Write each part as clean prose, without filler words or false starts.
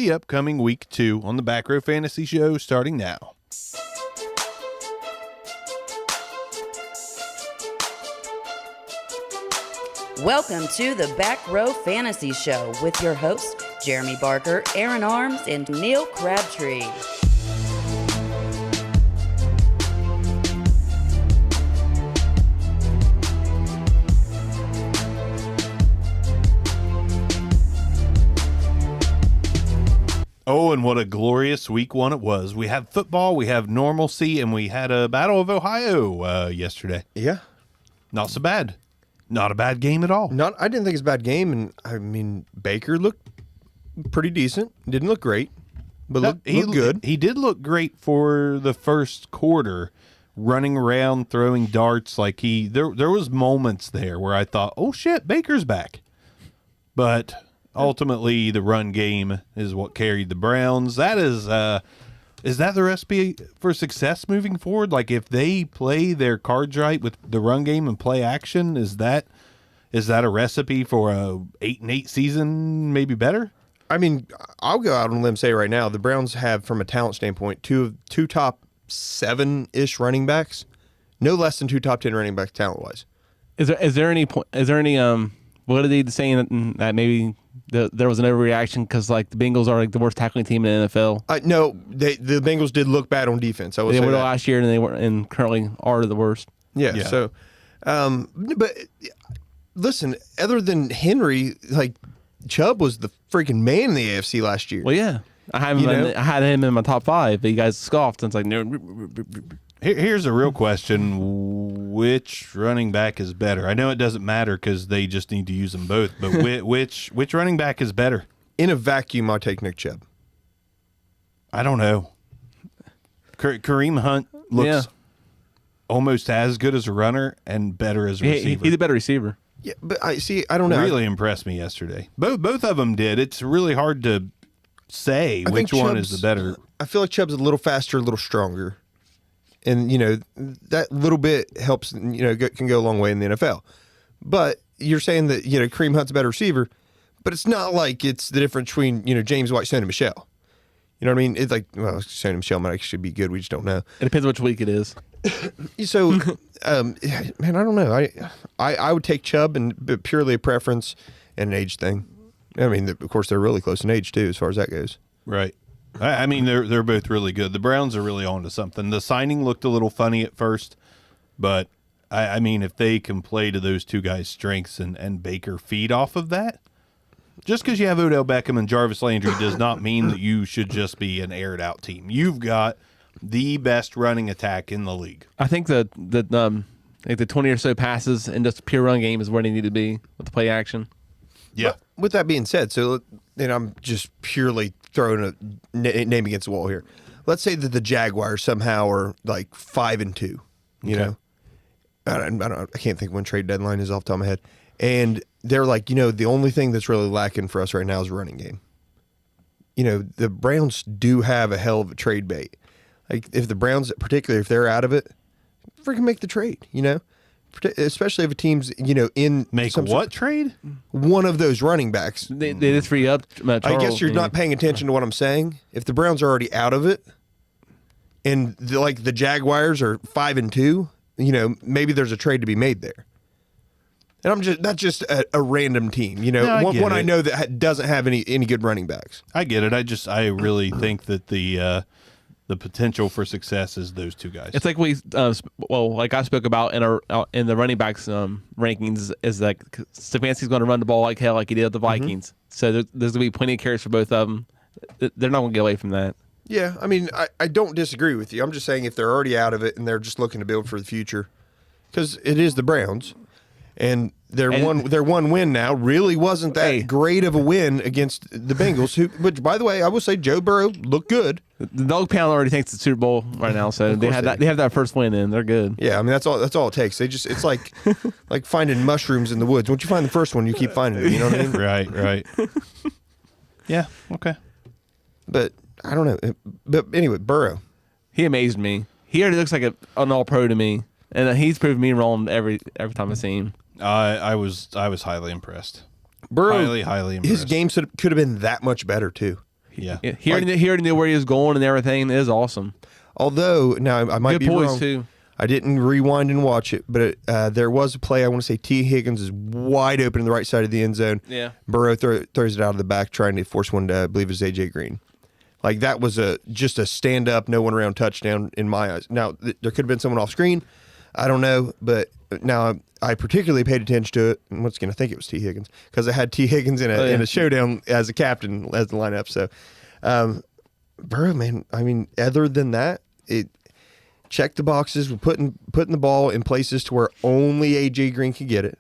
the upcoming Week 2 on the Back Row Fantasy Show starting now. Welcome to the Back Row Fantasy Show with your hosts, Jeremy Barker, Aaron Arms, and Neil Crabtree. Oh, and what a glorious week 1 it was. We have football, we have normalcy, and we had a Battle of Ohio yesterday. Yeah. Not so bad. Not a bad game at all. I didn't think it was a bad game, and I mean, Baker looked pretty decent. Didn't look great, but looked good. He did look great for the first quarter, running around, throwing darts. Like there was moments there where I thought, oh shit, Baker's back. But ultimately, the run game is what carried the Browns. That is that the recipe for success moving forward? Like if they play their cards right with the run game and play action, is that a recipe for a 8-8 season, maybe better? I mean, I'll go out on a limb and say right now, the Browns have, from a talent standpoint, two top 7-ish running backs, no less than 2 top 10 running backs talent wise. Is there any what are they saying that maybe there was an overreaction because like the Bengals are like the worst tackling team in the NFL? No, the Bengals did look bad on defense. I would they say were that. last year, and they were and currently are the worst. Yeah. So, but listen, other than Henry, like Chubb was the freaking man in the AFC last year. Well, yeah, I had him in my top 5, but you guys scoffed, and it's like no. Here's a real question. Which running back is better? I know it doesn't matter because they just need to use them both, but which running back is better? In a vacuum, I'll take Nick Chubb. I don't know. Kareem Hunt looks almost as good as a runner and better as a receiver. He's a better receiver. Yeah, but I don't know. Really impressed me yesterday. Both of them did. It's really hard to say which one is the better. I feel like Chubb's a little faster, a little stronger. And, that little bit helps, can go a long way in the NFL. But you're saying that, Kareem Hunt's a better receiver, but it's not like it's the difference between, James White, Sony Michel. You know what I mean? It's like, well, Sony Michel might actually be good. We just don't know. It depends which week it is. So, man, I don't know. I would take Chubb, but purely a preference and an age thing. I mean, of course, they're really close in age, too, as far as that goes. Right. I mean, they're both really good. The Browns are really on to something. The signing looked a little funny at first, but, I mean, if they can play to those two guys' strengths and Baker feed off of that, just because you have Odell Beckham and Jarvis Landry does not mean that you should just be an aired-out team. You've got the best running attack in the league. I think the 20 or so passes and just a pure run game is where they need to be with the play action. Yeah. But with that being said, so then I'm just purely throwing a name against the wall here. Let's say that the Jaguars somehow are like 5-2. You know, I can't think when trade deadline is off the top of my head, and they're like, the only thing that's really lacking for us right now is a running game. The Browns do have a hell of a trade bait. Like if the Browns, particularly if they're out of it, freaking make the trade. Especially if a team's, in make what trade? One of those running backs. They just free up. I guess you're not paying attention to what I'm saying. If the Browns are already out of it, and the Jaguars are 5-2, maybe there's a trade to be made there. And that's just a random team, one I know that doesn't have any good running backs. I get it. I really think that the potential for success is those two guys. It's like like I spoke about in the running backs rankings is like Stefanski's going to run the ball like hell, like he did with the Vikings. So there's going to be plenty of carries for both of them. They're not going to get away from that. Yeah, I mean, I don't disagree with you. I'm just saying if they're already out of it and they're just looking to build for the future, because it is the Browns, and their one win now really wasn't that great of a win against the Bengals, which by the way, I will say Joe Burrow looked good. The dog pound already thinks the Super Bowl right now, so they have that first win in. They're good. Yeah, I mean that's all it takes. It's like like finding mushrooms in the woods. Once you find the first one, you keep finding them. You know what I mean? Right. Yeah. Okay. But I don't know. But anyway, Burrow, he amazed me. He already looks like an all-pro to me, and he's proved me wrong every time I see him. I was highly impressed. Burrow, highly impressed. His game could have been that much better too. Yeah. He already knew where he was going and everything. It is awesome. Although, now I might Good be poise, wrong. too. I didn't rewind and watch it, but there was a play. I want to say T. Higgins is wide open in the right side of the end zone. Yeah. Burrow throws it out of the back, trying to force one to, I believe it was A.J. Green. Like, that was just a stand-up, no one around touchdown in my eyes. Now, there could have been someone off screen. I don't know, but now I particularly paid attention to it. And once again, I think it was T. Higgins because I had T. Higgins in a showdown as a captain as the lineup. So, Burrow, man, I mean, other than that, it checked the boxes. We're putting the ball in places to where only A.J. Green could get it.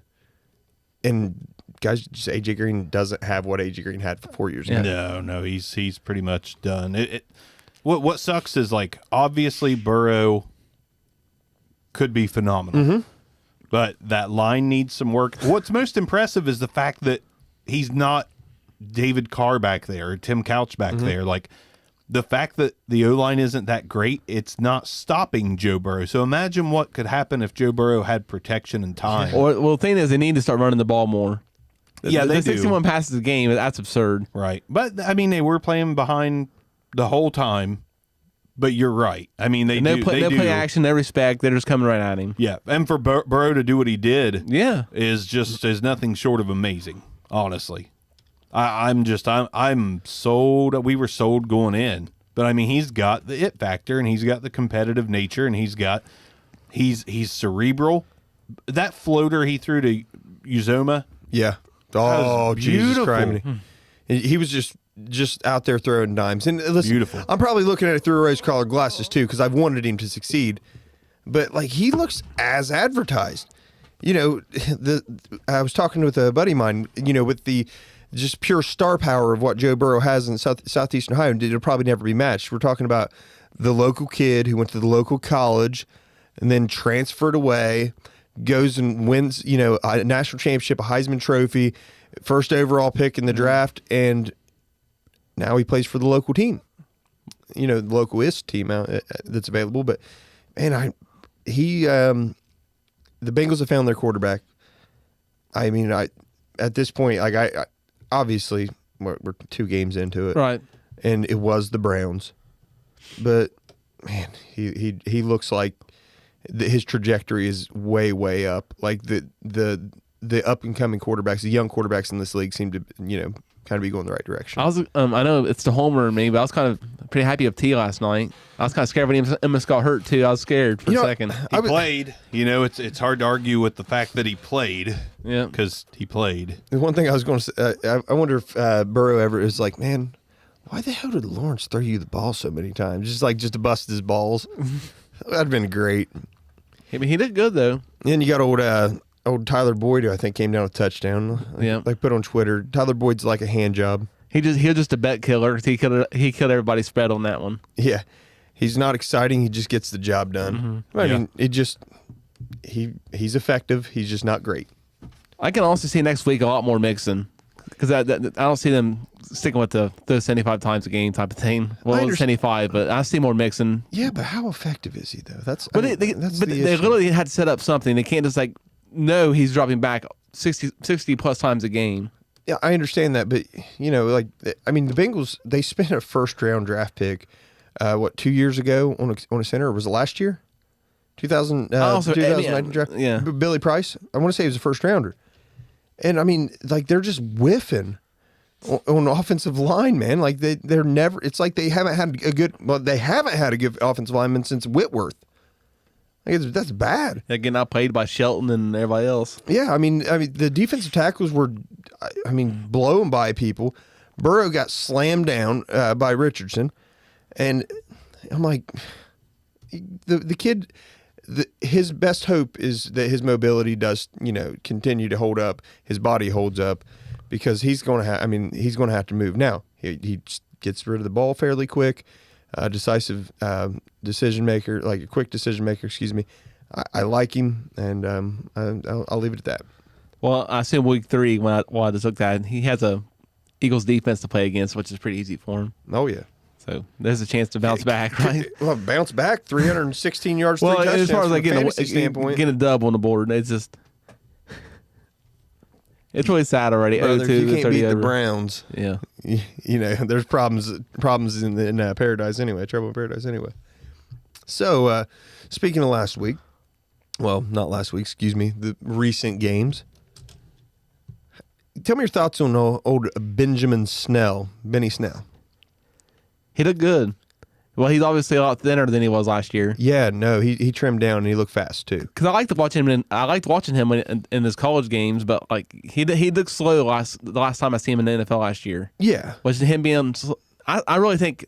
And guys, just A.J. Green doesn't have what A.J. Green had for 4 years ago. No, he's pretty much done. What sucks is, like, obviously Burrow could be phenomenal, but that line needs some work. What's most impressive is the fact that he's not David Carr back there or Tim Couch back there. Like, the fact that the O-line isn't that great, it's not stopping Joe Burrow. So imagine what could happen if Joe Burrow had protection and time. Well, the thing is, they need to start running the ball more. Yeah, they the do. 61 passes a game, that's absurd. Right. But, I mean, they were playing behind the whole time. But you're right. I mean, they do. No play action, no respect. They're just coming right at him. Yeah. And for Burrow to do what he did Yeah. is nothing short of amazing, honestly. I'm sold. We were sold going in. But, I mean, he's got the it factor, and he's got the competitive nature, and he's cerebral. That floater he threw to Uzoma. Yeah. Oh, Jesus beautiful. Christ. He was just out there throwing dimes. And listen, Beautiful. I'm probably looking at it through rose-colored glasses, too, because I've wanted him to succeed. But, like, he looks as advertised. You know, I was talking with a buddy of mine, you know, with the just pure star power of what Joe Burrow has in Southeastern Ohio, it'll probably never be matched. We're talking about the local kid who went to the local college and then transferred away, goes and wins, you know, a national championship, a Heisman Trophy, first overall pick in the draft, and now he plays for the local team. You know, the local IST team out that's available. But man, the Bengals have found their quarterback. I mean, at this point, like I obviously we're 2 games into it, Right. and it was the Browns, but man, he looks like his trajectory is way up. Like the up and coming quarterbacks, the young quarterbacks in this league seem to, you know, kind of be going the right direction. I know it's the homer in me, but I was kind of pretty happy with T last night. I was kind of scared when Emmis got hurt too. I was scared for a second. He played. You know, it's hard to argue with the fact that he played. Yeah. Because he played. The one thing I was going to say, I wonder if Burrow ever is like, man, why the hell did Lawrence throw you the ball so many times? Just to bust his balls. That'd have been great. I mean, he did good though. And then you got old Tyler Boyd, who I think came down with a touchdown. Yeah. Like put on Twitter, Tyler Boyd's like a hand job. He was just a bet killer. He killed everybody's spread on that one. Yeah. He's not exciting. He just gets the job done. I mean, he's effective. He's just not great. I can also see next week a lot more mixing because I don't see them sticking with the 75 times a game type of thing. Well, it was 75, but I see more mixing. Yeah, but how effective is he though? That's But they literally had to set up something. They can't just like, no, he's dropping back 60 plus times a game. Yeah, I understand that, but you know, like I mean, the Bengals, they spent a first round draft pick 2 years ago on a center, or was it last year? 2019 draft. Yeah. Billy Price. I want to say he was a first rounder. And I mean, like they're just whiffing on offensive line, man. Like they're never. It's like they haven't had a good. Well, they haven't had a good offensive lineman since Whitworth. Like that's bad. They're getting outplayed by Shelton and everybody else. Yeah, I mean, the defensive tackles were, blowing by people. Burrow got slammed down by Richardson, and I'm like, the kid. His best hope is that his mobility does, you know, continue to hold up. His body holds up, because he's going to he's going to have to move now. He gets rid of the ball fairly quick, decisive decision maker, like a quick decision maker. Excuse me. I like him, and I'll leave it at that. Well, I assume week 3 when I just looked at it, he has a Eagles defense to play against, which is pretty easy for him. Oh yeah. So there's a chance to bounce back, right? Well, bounce back, 316 yards, 3 Well, touchdowns as far as from like a fantasy standpoint. getting a dub on the board, it's just It's really sad already. Brother, 0-2, if you it's can't already beat the over. Browns, Yeah. you know, there's problems in paradise anyway, trouble in paradise anyway. So, speaking of last week, well, not last week, excuse me, the recent games. Tell me your thoughts on old Benny Snell. He looked good. Well, he's obviously a lot thinner than he was last year. Yeah, no, he trimmed down and he looked fast too. Because I liked watching him. I liked watching him in his college games, but like he looked slow the last time I seen him in the NFL last year. Yeah. Was him being? I really think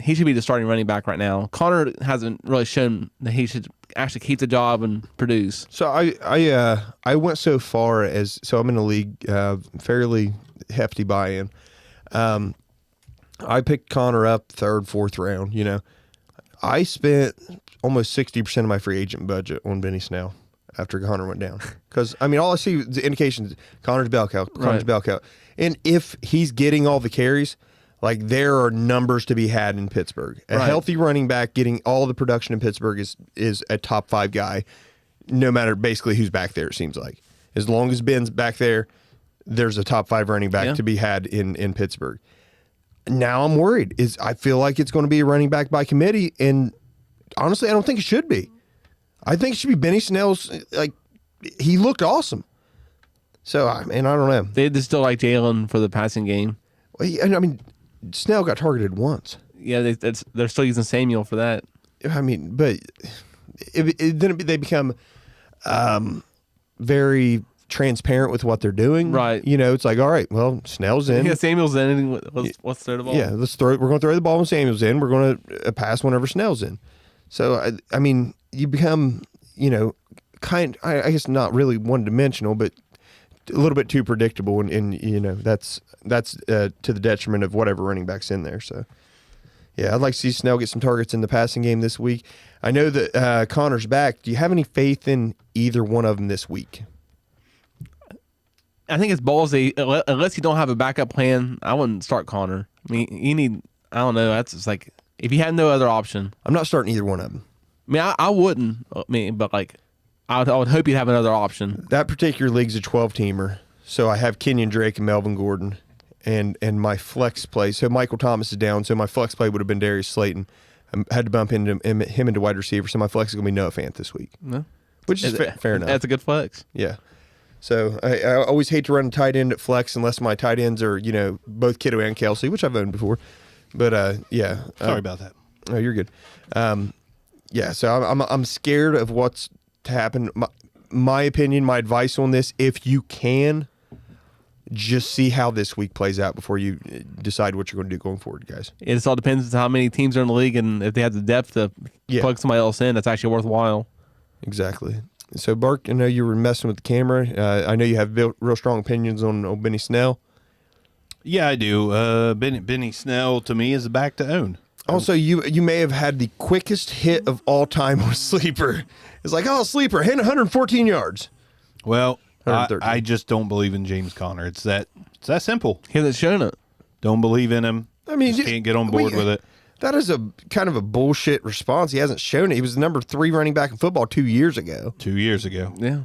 he should be the starting running back right now. Connor hasn't really shown that he should actually keep the job and produce. So I went so far as I'm in a league, fairly hefty buy-in. I picked Connor up third, fourth round. You know, I spent almost 60% of my free agent budget on Benny Snell after Connor went down. Because I mean, all I see is the indications: Connor's bell cow, and if he's getting all the carries, like there are numbers to be had in Pittsburgh. A healthy running back getting all the production in Pittsburgh is a top 5 guy, no matter basically who's back there. It seems like as long as Ben's back there, there's a top 5 running back to be had in Pittsburgh. Now I'm worried. I feel like it's going to be a running back by committee, and honestly, I don't think it should be. I think it should be Benny Snell's. Like he looked awesome. So I don't know. They still like Jalen for the passing game. Well, I mean, Snell got targeted once. Yeah, they're still using Samuel for that. I mean, but then they become very transparent with what they're doing. Right. You know, it's like, all right, well, Snell's in. Yeah, Samuel's in. Let's throw the ball. Yeah, we're going to throw the ball when Samuel's in. We're going to pass whenever Snell's in. So, I mean, you become, you know, I guess not really one-dimensional, but a little bit too predictable, and you know, that's to the detriment of whatever running back's in there. So, yeah, I'd like to see Snell get some targets in the passing game this week. I know that Connor's back. Do you have any faith in either one of them this week? I think it's ballsy. Unless you don't have a backup plan, I wouldn't start Connor. I mean, you need. I don't know. That's just like if you had no other option. I'm not starting either one of them. I mean, I wouldn't. I mean, but like, I would hope you'd have another option. That particular league's a 12-teamer, so I have Kenyon Drake and Melvin Gordon, and my flex play. So Michael Thomas is down, so my flex play would have been Darius Slayton. I had to bump him into wide receiver, so my flex is going to be Noah Fant this week. No. Which is fair enough. That's a good flex. Yeah. So I always hate to run a tight end at flex unless my tight ends are, you know, both Kittle and Kelsey, which I've owned before. But yeah. Sorry about that. Oh, you're good. Yeah. So I'm scared of what's to happen. My opinion, my advice on this: if you can, just see how this week plays out before you decide what you're going to do going forward, guys. It just all depends on how many teams are in the league and if they have the depth to plug somebody else in. That's actually worthwhile. Exactly. So, Bark, I know you were messing with the camera. I know you have real strong opinions on old Benny Snell. Yeah, I do. Benny Snell to me is a back to own. Also, you may have had the quickest hit of all time on Sleeper. It's like, oh, Sleeper, hit 114 yards. Well, I just don't believe in James Conner. It's that simple. He hasn't shown it. Don't believe in him. I mean, just can't get on board with it. That is a kind of a bullshit response. He hasn't shown it. He was the number 3 running back in football 2 years ago. 2 years ago. Yeah.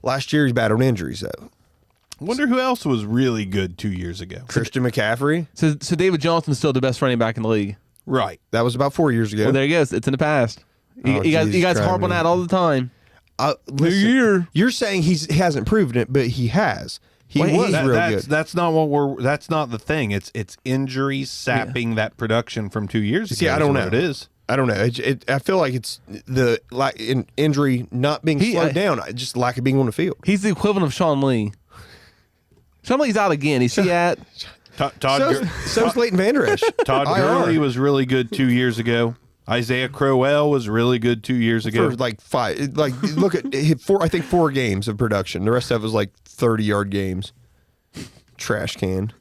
Last year, he's battled injuries, though. Wonder who else was really good 2 years ago. Christian McCaffrey. So David Johnson's still the best running back in the league. Right. That was about 4 years ago. Well, there you go. It's in the past. You guys harp on that all the time. Listen, you're saying he hasn't proven it, but he has. He was real good. That's not what that's not the thing. It's injuries sapping that production from 2 years ago. See, I don't know. It is. I don't know. I feel like it's the injury not being slowed down, just lack of being on the field. He's the equivalent of Sean Lee. Sean Lee's out again. Is he at? So's Leighton Vander Esch. Todd Gurley was really good 2 years ago. Isaiah Crowell was really good 2 years ago. For like 5, like look at I think 4 games of production. The rest of it was like 30-yard games. Trash can.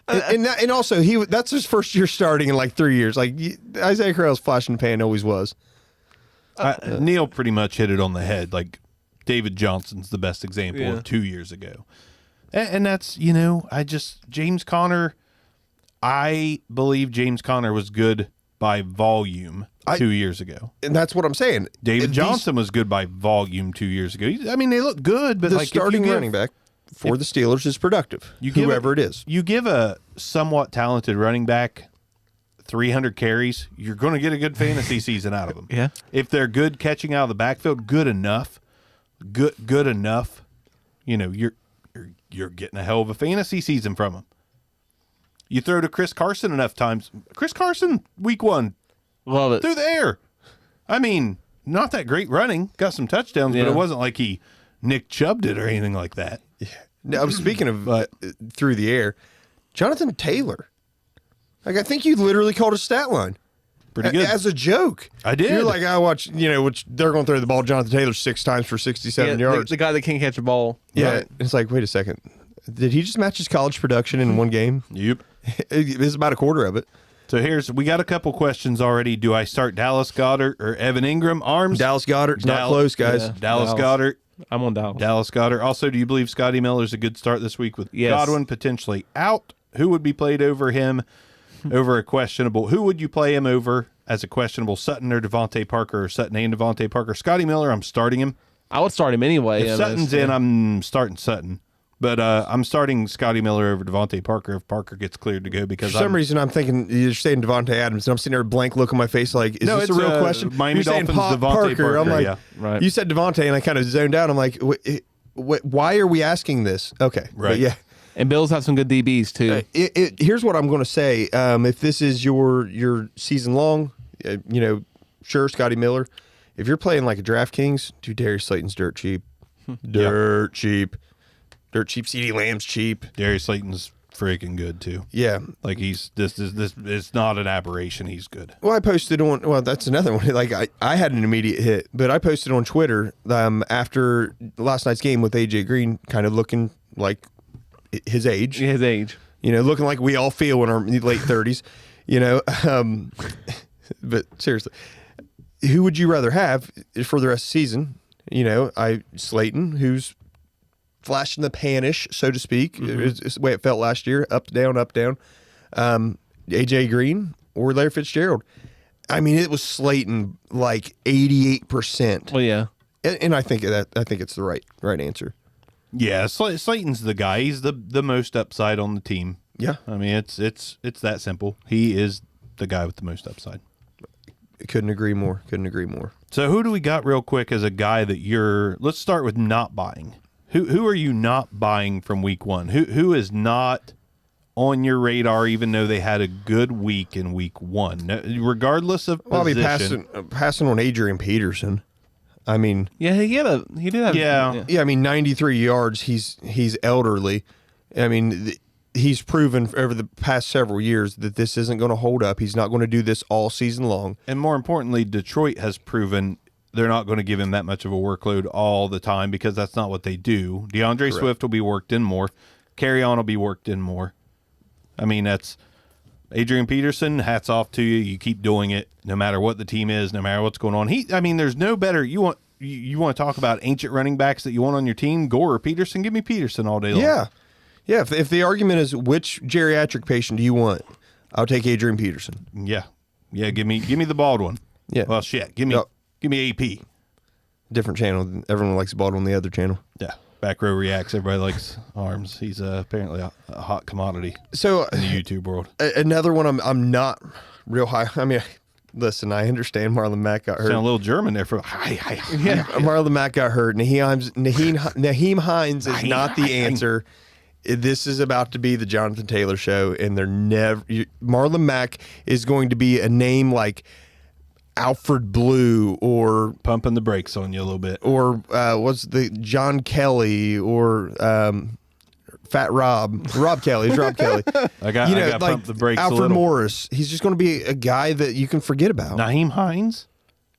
And also that's his first year starting in like 3 years. Like Isaiah Crowell's flash in the pan, always was. Neil pretty much hit it on the head. Like David Johnson's the best example of 2 years ago. And that's, James Conner, I believe James Conner was good by volume 2 years ago. And that's what I'm saying. David These- Johnson was good by volume 2 years ago. I mean, they look good, but the like if you starting give- running back for the Steelers is productive. You give whoever it is. You give a somewhat talented running back 300 carries, you're going to get a good fantasy season out of them. Yeah. If they're good catching out of the backfield, good enough, good enough, you know, you're getting a hell of a fantasy season from them. You throw to Chris Carson enough times. Chris Carson, week 1, Love it. through the air. I mean, not that great running. Got some touchdowns, but Yeah. it wasn't like he Nick Chubbed it or anything like that. Now, I'm speaking of through the air, Jonathan Taylor. Like, I think you literally called a stat line. Pretty good. As a joke. I did. You're like, I watch, which they're going to throw the ball to Jonathan Taylor 6 times for 67 Yeah, yards. the guy that can't catch a ball. Yeah. Right. It's like, wait a second. Did he just match his college production in one game? Yep. It's about a quarter of it. So we got a couple questions already. Do I start Dallas Goedert or Evan Ingram? Arms? Dallas Goedert's not close, guys. Yeah. Dallas Goedert. I'm on Dallas. Dallas Goedert. Also, do you believe Scotty Miller's a good start this week with Yes. Godwin potentially out? Who would be played over him over a questionable? Who would you play him over as a questionable, Sutton or Devontae Parker, or Sutton and Devontae Parker? Scotty Miller, I'm starting him. I would start him anyway. If Sutton's in, I'm starting Sutton. But I'm starting Scotty Miller over Devontae Parker if Parker gets cleared to go because For some reason, I'm thinking you're saying Devontae Adams, and I'm sitting there with a blank look on my face like, is No, this a it's, real question? Miami You're saying Dolphins, Devontae Parker, I'm like, yeah. Right. You said Devontae, and I kind of zoned out. I'm like, why are we asking this? Okay. Right. But yeah. And Bills have some good DBs too. Here's what I'm going to say. If this is your season long, sure, Scotty Miller. If you're playing like a DraftKings, dude, Darius Slayton's dirt cheap. Dirt cheap. Dirt cheap. CeeDee Lamb's cheap. Darius Slayton's freaking good too. Yeah. Like this it's not an aberration. He's good. Well, I posted on. Well, that's another one. Like I had an immediate hit, but I posted on Twitter after last night's game with AJ Green, kind of looking like his age. His age. Looking like we all feel in our late 30s. But seriously, who would you rather have for the rest of the season? Slayton, who's flash in the panish, so to speak. It's the way it felt last year, up, down, up, down. AJ Green or Larry Fitzgerald. I mean, it was Slayton like 88%. Well, yeah. And I think it's the right answer. Yeah, Slayton's the guy. He's the most upside on the team. Yeah. I mean, it's that simple. He is the guy with the most upside. Couldn't agree more. So who do we got real quick as a guy that let's start with not buying. Who are you not buying from week 1? Who is not on your radar, even though they had a good week in week 1, regardless of Well, I'll be position? passing on Adrian Peterson. I mean, Yeah, he did have. Yeah. yeah, I mean, 93 yards. He's elderly. I mean, he's proven over the past several years that this isn't going to hold up. He's not going to do this all season long. And more importantly, Detroit has proven they're not going to give him that much of a workload all the time because that's not what they do. DeAndre Swift will be worked in more. Carry-on will be worked in more. I mean, that's Adrian Peterson, hats off to you. You keep doing it no matter what the team is, no matter what's going on. There's no better. You want to talk about ancient running backs that you want on your team, Gore or Peterson? Give me Peterson all day long. Yeah. Yeah, if the argument is which geriatric patient do you want, I'll take Adrian Peterson. Yeah. Give me the bald one. Yeah. Well, shit. Give me AP. Different channel. Everyone likes Bald on the other channel. Yeah. Back row reacts. Everybody likes Arms. He's apparently a hot commodity So in the YouTube world. another one I'm not real high. I mean, listen, I understand Marlon Mack got hurt. Sound a little German there for Yeah, Marlon Mack got hurt. Naheem Hines is not the answer. This is about to be the Jonathan Taylor show, and Marlon Mack is going to be a name like Alfred Blue or pumping the brakes on you a little bit. Or what's the John Kelly or Fat Rob Kelly. It's Rob Kelly. I got pump the brakes Alfred a little. Morris. He's just going to be a guy that you can forget about. Naheem Hines?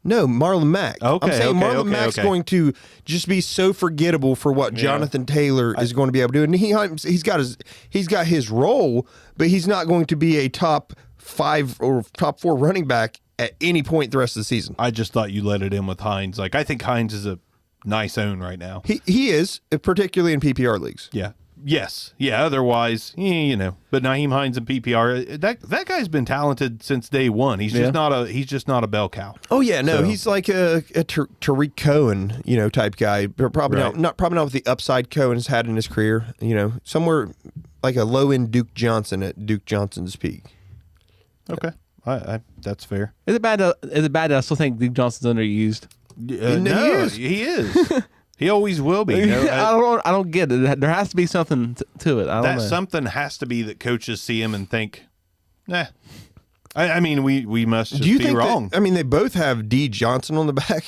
No, Marlon Mack. Okay, I'm saying okay, Marlon okay, Mack's okay. going to just be so forgettable for what Jonathan Taylor is going to be able to do. And he's got his role, but he's not going to be a top 5 or top 4 running back at any point the rest of the season. I just thought you let it in with Hines. Like, I think Hines is a nice own right now. He is, particularly in PPR leagues. Yeah. Yes, yeah. Otherwise, you know. But Nyheim Hines and PPR, that guy's been talented since day one. He's just not a bell cow. Oh yeah, no, So- he's like a Tariq Cohen, type guy. But probably Right. not with the upside Cohen has had in his career. Somewhere like a low end Duke Johnson at Duke Johnson's peak. Okay, I that's fair. Is it bad? Is it bad that I still think Duke Johnson's underused? No, he is. He always will be. No, I don't get it. There has to be something to it. I don't that know. something has to be that coaches see him and think, nah. I mean, we must just Do you be think wrong. that, I mean, they both have D Johnson on the back.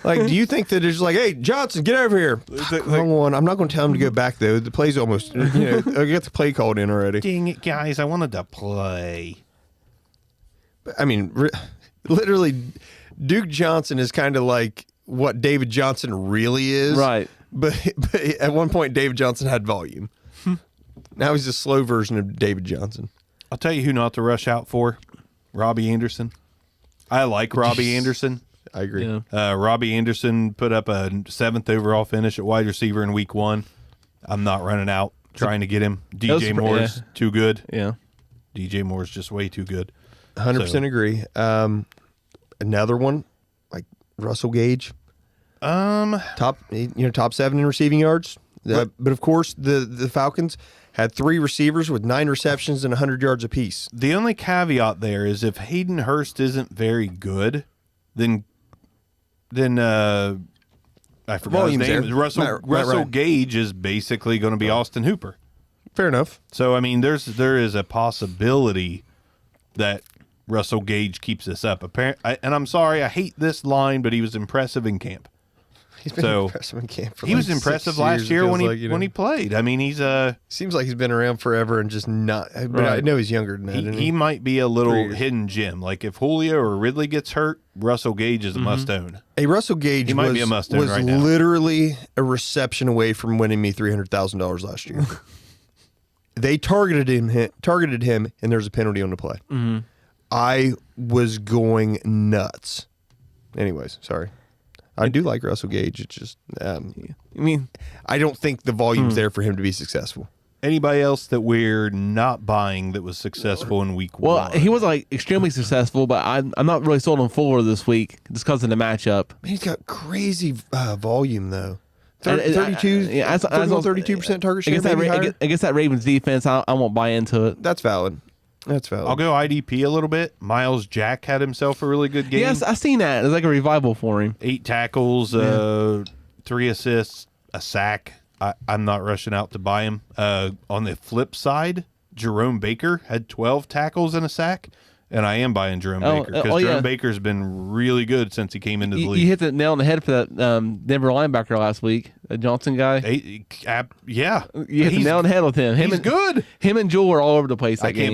Like, do you think that it's like, hey, Johnson, get over here? Come on, I'm not going to tell him to go back though. The play's almost, I got the play called in already. Dang it, guys! I wanted to play. I mean, literally, Duke Johnson is kind of like what David Johnson really is. Right. But at one point, David Johnson had volume. Now he's a slow version of David Johnson. I'll tell you who not to rush out for: Robbie Anderson. I like Robbie Anderson. I agree. Yeah. Robbie Anderson put up a 7th overall finish at wide receiver in week 1. I'm not running out trying to get him. DJ Moore's too good. Yeah. DJ Moore's just way too good. 100% agree. Another one, like Russell Gage, top 7 in receiving yards. But of course, the Falcons had 3 receivers with 9 receptions and 100 yards apiece. The only caveat there is if Hayden Hurst isn't very good, then I forgot Volume's his name. there. Russell Right. Gage is basically going to be Austin Hooper. Fair enough. So I mean, there is a possibility that Russell Gage keeps this up. And I'm sorry, I hate this line, but he was impressive in camp. He's been So, impressive in camp for He was 6 impressive years, last it year feels when he like, when he played. I mean, he's seems like he's been around forever and just not. But I Right. know he's younger than that. isn't he might be a 3 little years. hidden gem. Like if Julio or Ridley gets hurt, Russell Gage is a must own. Hey, Russell Gage He might be a must-own was right now. literally a reception away from winning me $300,000 last year. They targeted him, and there's a penalty on the play. Mm-hmm. I was going nuts. Anyways, sorry. I do like Russell Gage. It's just I mean, I don't think the volume's there for him to be successful. Anybody else that we're not buying that was successful in week well, 1? he was like extremely successful, but I'm not really sold on Fuller this week just because of the matchup. Man, he's got crazy volume though. And- 32, yeah, I saw- 32% target share. Against that, maybe higher? against that Ravens defense, I won't buy into it. That's valid. That's valid. I'll go IDP a little bit. Miles Jack had himself a really good game. Yes, I seen that. It's like a revival for him. 8 tackles, 3 assists, a sack. I'm not rushing out to buy him. On the flip side, Jerome Baker had 12 tackles and a sack, and I am buying Jerome Baker because Jerome Baker's been really good since he came into the You league. hit the nail on the head for that Denver linebacker last week, the Johnson guy. Yeah, You hit the nail on the head with him. He's good. Him and Jewel are all over the place. I can't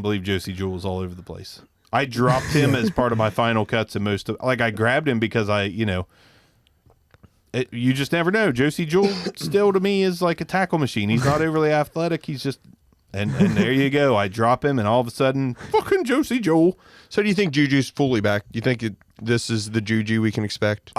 believe Josie Jewell is all over the place. I dropped him as part of my final cuts and I grabbed him because you just never know. Josie Jewell still to me is like a tackle machine. He's not overly athletic. He's just and there you go. I drop him and all of a sudden fucking Josie Jewell. So do you think Juju's fully back? Do you think this is the Juju we can expect?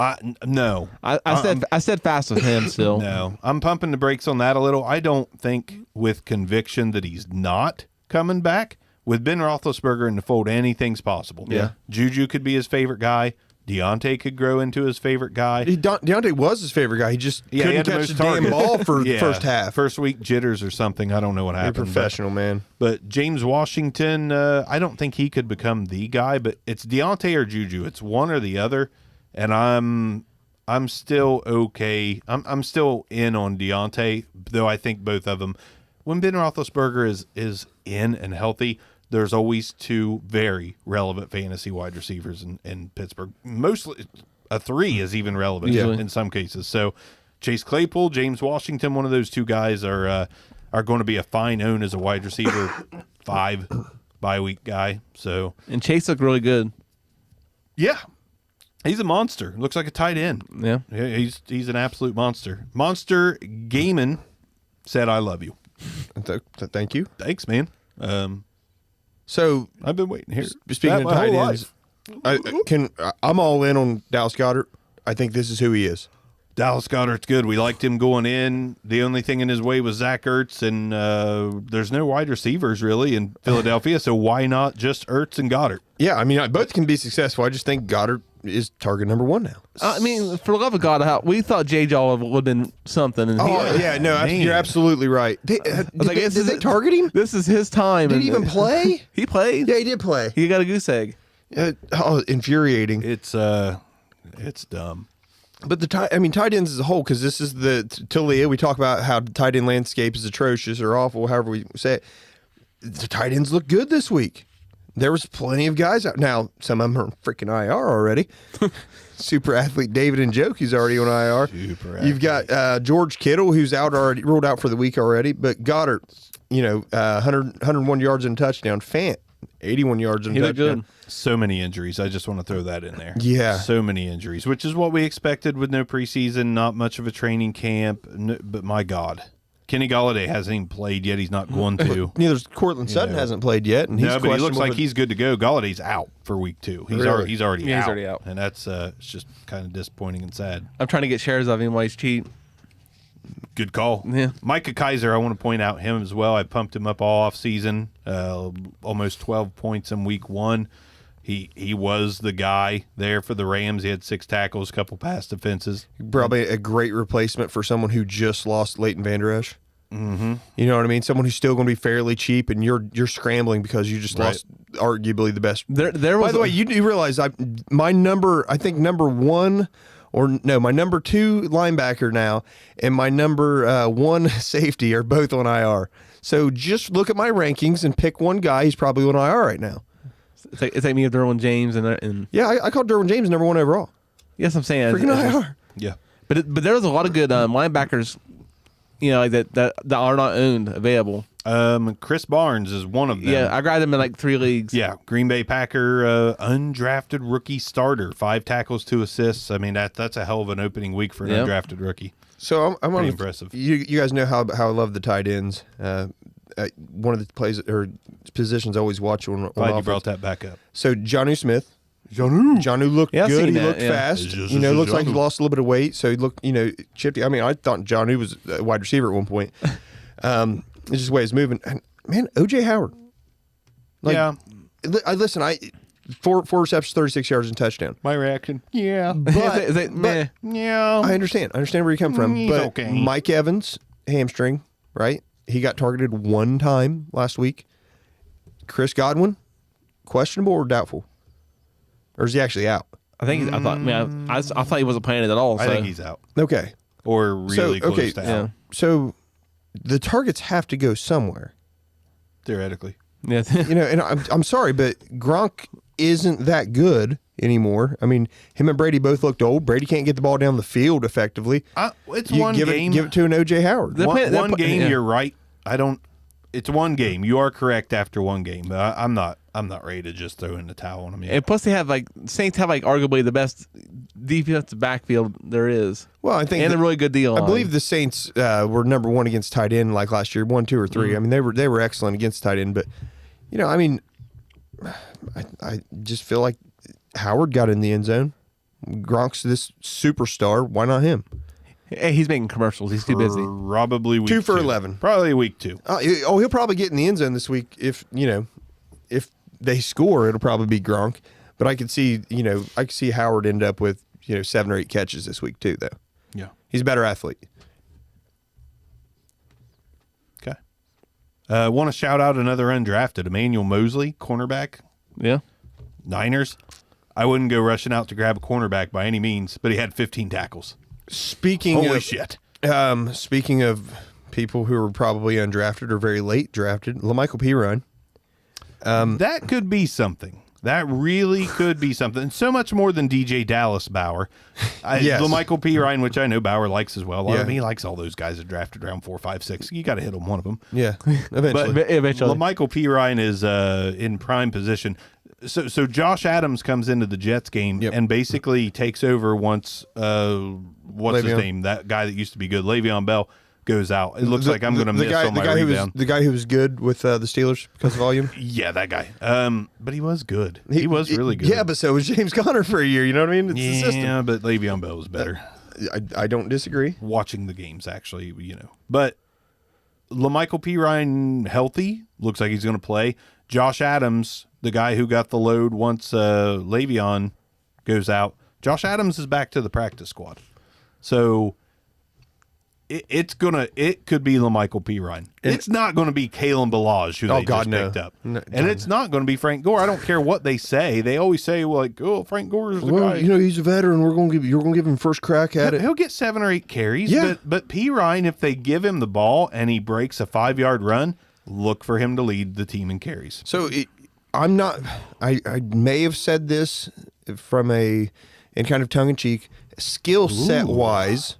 No. I said fast with him still. No. I'm pumping the brakes on that a little. I don't think with conviction that he's not coming back. With Ben Roethlisberger in the fold, anything's possible. Yeah. Juju could be his favorite guy. Deontay could grow into his favorite guy. Deontay was his favorite guy. He just he couldn't had the catch most the damn targets. ball for the Yeah, first half. First week jitters or something. I don't know what You're a happened. professional, man. But James Washington, I don't think he could become the guy, but it's Deontay or Juju. It's one or the other. And I'm still okay. I'm still in on Deontay, though I think both of them. When Ben Roethlisberger is in and healthy, there's always 2 very relevant fantasy wide receivers in Pittsburgh. Mostly a 3 is even relevant in some cases. So Chase Claypool, James Washington, one of those 2 guys are going to be a fine own as a wide receiver 5 bye week guy. So And Chase looked really good. yeah, he's a monster. Looks like a tight end. Yeah. Yeah, he's an absolute monster. Monster Gaiman said, "I love you." Thank you. Thanks, man. So I've been waiting here. speaking That of my tight whole ends, life. I'm all in on Dallas Goedert. I think this is who he is. Dallas Goedert's good. We liked him going in. The only thing in his way was Zach Ertz, and there's no wide receivers really in Philadelphia, so why not just Ertz and Goddard? Yeah, I mean, both can be successful. I just think Goddard is target number one now. I mean, for the love of God, we thought Jay Jaw would have been something. And You're absolutely right. Did they target him? This is his time. Did he even play? He played. Yeah, he did play. He got a goose egg. Infuriating. It's dumb. But tight ends as a whole, because this is Talia. We talk about how the tight end landscape is atrocious or awful, however we say it. The tight ends look good this week. There was plenty of guys out. Now, some of them are freaking IR already. Super athlete David Njoku's already on IR. You've got George Kittle, who's ruled out for the week already. But Goddard, 101 yards and a touchdown. Fant, 81 yards and a touchdown. Good. So many injuries. I just want to throw that in there. Yeah. So many injuries, which is what we expected with no preseason, not much of a training camp. But my God. Kenny Golladay hasn't even played yet. He's not going to. Neither Cortland Sutton hasn't played yet. And but he looks like he's good to go. Galladay's out for week 2. He's Really? already out. out. And that's it's just kind of disappointing and sad. I'm trying to get shares of him while he's cheap. Good call. Yeah. Micah Kaiser, I want to point out him as well. I pumped him up all off season, almost 12 points in week 1. He was the guy there for the Rams. He had 6 tackles, a couple pass defenses. Probably a great replacement for someone who just lost Leighton Vander Esch. Mm-hmm. You know what I mean? Someone who's still going to be fairly cheap, and you're scrambling because you just lost arguably the best. There was. By the way, you do realize my number 1 or no, my number 2 linebacker now and my number 1 safety are both on IR. So just look at my rankings and pick one guy. He's probably on IR right now. It's like me with Derwin James and Yeah, I called Derwin James number 1 overall. yes, I'm saying Freaking IR. Yeah. But there was a lot of good linebackers, like that are not owned available. Chris Barnes is one of them. Yeah, I grabbed him in like 3 leagues. Yeah, Green Bay Packer undrafted rookie starter, 5 tackles, 2 assists. I mean that's a hell of an opening week for an undrafted rookie. So I'm Pretty impressive. You guys know how I love the tight ends. One of the plays or positions I always watch on Glad you offense. brought that back up. So Jonnu Smith. Jonnu looked Yeah, I've good. seen He that, looked yeah. fast. It's just Looks like he Jonnu. lost a little bit of weight, so he looked, chippy. I mean, I thought Jonnu was a wide receiver at one point. It's just the way he's moving. And man, OJ Howard. Yeah. Listen, 4 receptions, 36 yards and touchdown. My reaction. Yeah. But, Is it meh? Yeah. I understand where you come from. He's But okay. Mike Evans, hamstring, right? He got targeted 1 time last week. Chris Godwin, questionable or doubtful? Or is he actually out? I think I thought he wasn't playing it at all. I So. think he's out. Okay. Or really close okay, to out. Yeah. So the targets have to go somewhere. Theoretically. Yeah. And I'm sorry, but Gronk isn't that good anymore. I mean, him and Brady both looked old. Brady can't get the ball down the field effectively. It's You one give game. it to an OJ Howard. One game, yeah. you're right. It's one game. You are correct after one game. I'm not ready to just throw in the towel on him yet. And plus, Saints have arguably the best defensive backfield there is. Well, I think and a really good deal. I believe the Saints were number 1 against tight end like last year, 1, 2, or 3. I mean, they were excellent against tight end, but I mean, I just feel like Howard got in the end zone. Gronk's this superstar. Why not him? Hey, he's making commercials. He's too busy. Probably week 2 for 2. 11. Probably week 2. He'll probably get in the end zone this week if they score. It'll probably be Gronk, but I could see Howard end up with 7 or 8 catches this week too. Though Yeah. he's a better athlete. Okay. Want to shout out another undrafted, Emmanuel Mosley, cornerback, Yeah. Niners. I wouldn't go rushing out to grab a cornerback by any means, but he had 15 tackles. Speaking Holy of shit. speaking of people who are probably undrafted or very late drafted, LaMichael Pirine. That could be something. That really could be something. So much more than DJ Dallas Bauer. Yes. LaMichael Pirine, which I know Bauer likes as well. Yeah. He likes all those guys that drafted around 4, 5, 6. You got to hit on one of them. Yeah, eventually. But eventually. LaMichael Pirine is in prime position. So Josh Adams comes into the Jets game Yep. and basically takes over once what's his Le'Veon. name? That guy that used to be good, Le'Veon Bell, goes out. It looks like I'm going to miss on my rebound. The guy who was good with the Steelers because of volume. Yeah, that guy. But he was good. He was really good. Yeah, but so was James Conner for a year. You know what I mean? It's the system. Yeah, but Le'Veon Bell was better. I don't disagree. watching the games, actually, But LaMichael Pirine healthy, looks like he's going to play. Josh Adams, the guy who got the load once Le'Veon goes out, Josh Adams is back to the practice squad. So it could be LaMichael Pirine. It's not going to be Kalen Ballage, who they just picked up. No, and it's not going to be Frank Gore. I don't care what they say. They always say, like, oh, Frank Gore is the guy. He's a veteran. You're going to give him first crack at it. He'll get 7 or 8 carries. Yeah. But Pirine, if they give him the ball and he breaks a 5-yard run, look for him to lead the team in carries. So I'm not. I may have said this in kind of tongue in cheek, skill set wise.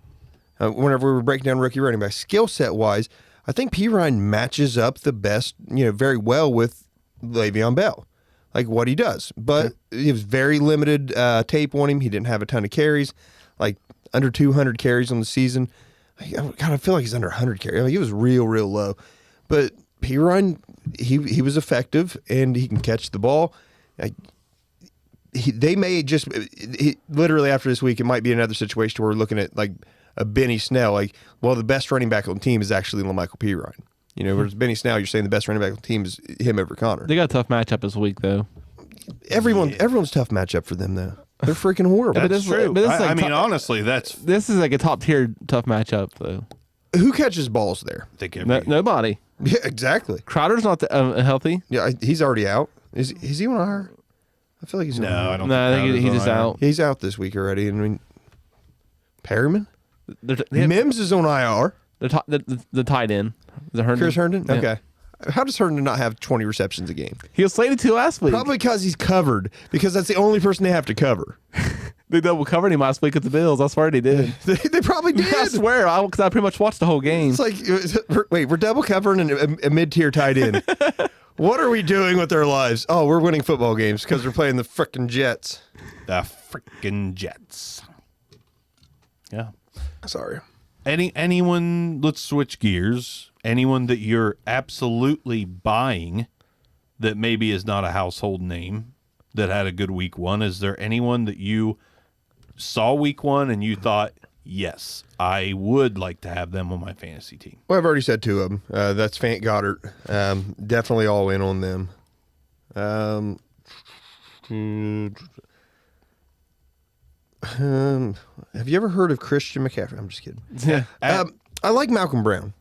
Whenever we were breaking down rookie running back, skill set wise, I think Pirine matches up the best, very well with Le'Veon Bell, like what he does. But it was very limited tape on him. He didn't have a ton of carries, like under 200 carries on the season. I feel like he's under 100 carries. I mean, he was real low. But Pirine, he was effective and he can catch the ball. They may just literally after this week, it might be another situation where we're looking at like a Benny Snell, the best running back on the team is actually LaMichael Pirine. Whereas Benny Snell, you're saying the best running back on the team is him over Connor. They got a tough matchup this week, though. Everyone's tough matchup for them, though. They're freaking horrible. That's true. I mean, honestly, this is like a top tier tough matchup, though. Who catches balls there? Nobody. Yeah, exactly. Crowder's not healthy. Yeah, he's already out. Is he on IR? I feel like he's on IR. I don't. No, I think he's just IR. out. He's out this week already. I mean, Perriman? They have- Mims is on IR. the tight end. The Herndon. Chris Herndon? Yeah. Okay. How does Herndon not have 20 receptions a game? He was slated to last week. Probably because he's covered, because that's the only person they have to cover. They double covered him last week at the Bills. I swear they did. They probably did. I swear, because I pretty much watched the whole game. It's like, wait, we're double covering a mid-tier tight end. What are we doing with our lives? Oh, we're winning football games because we're playing the frickin' Jets. The freaking Jets. Yeah. Sorry. Anyone? Let's switch gears. Anyone that you're absolutely buying that maybe is not a household name that had a good week 1? Is there anyone that you saw week 1 and you thought, yes, I would like to have them on my fantasy team? Well, I've already said 2 of them. That's Fant Goddard. Definitely all in on them. Have you ever heard of Christian McCaffrey? I'm just kidding. Yeah. I like Malcolm Brown.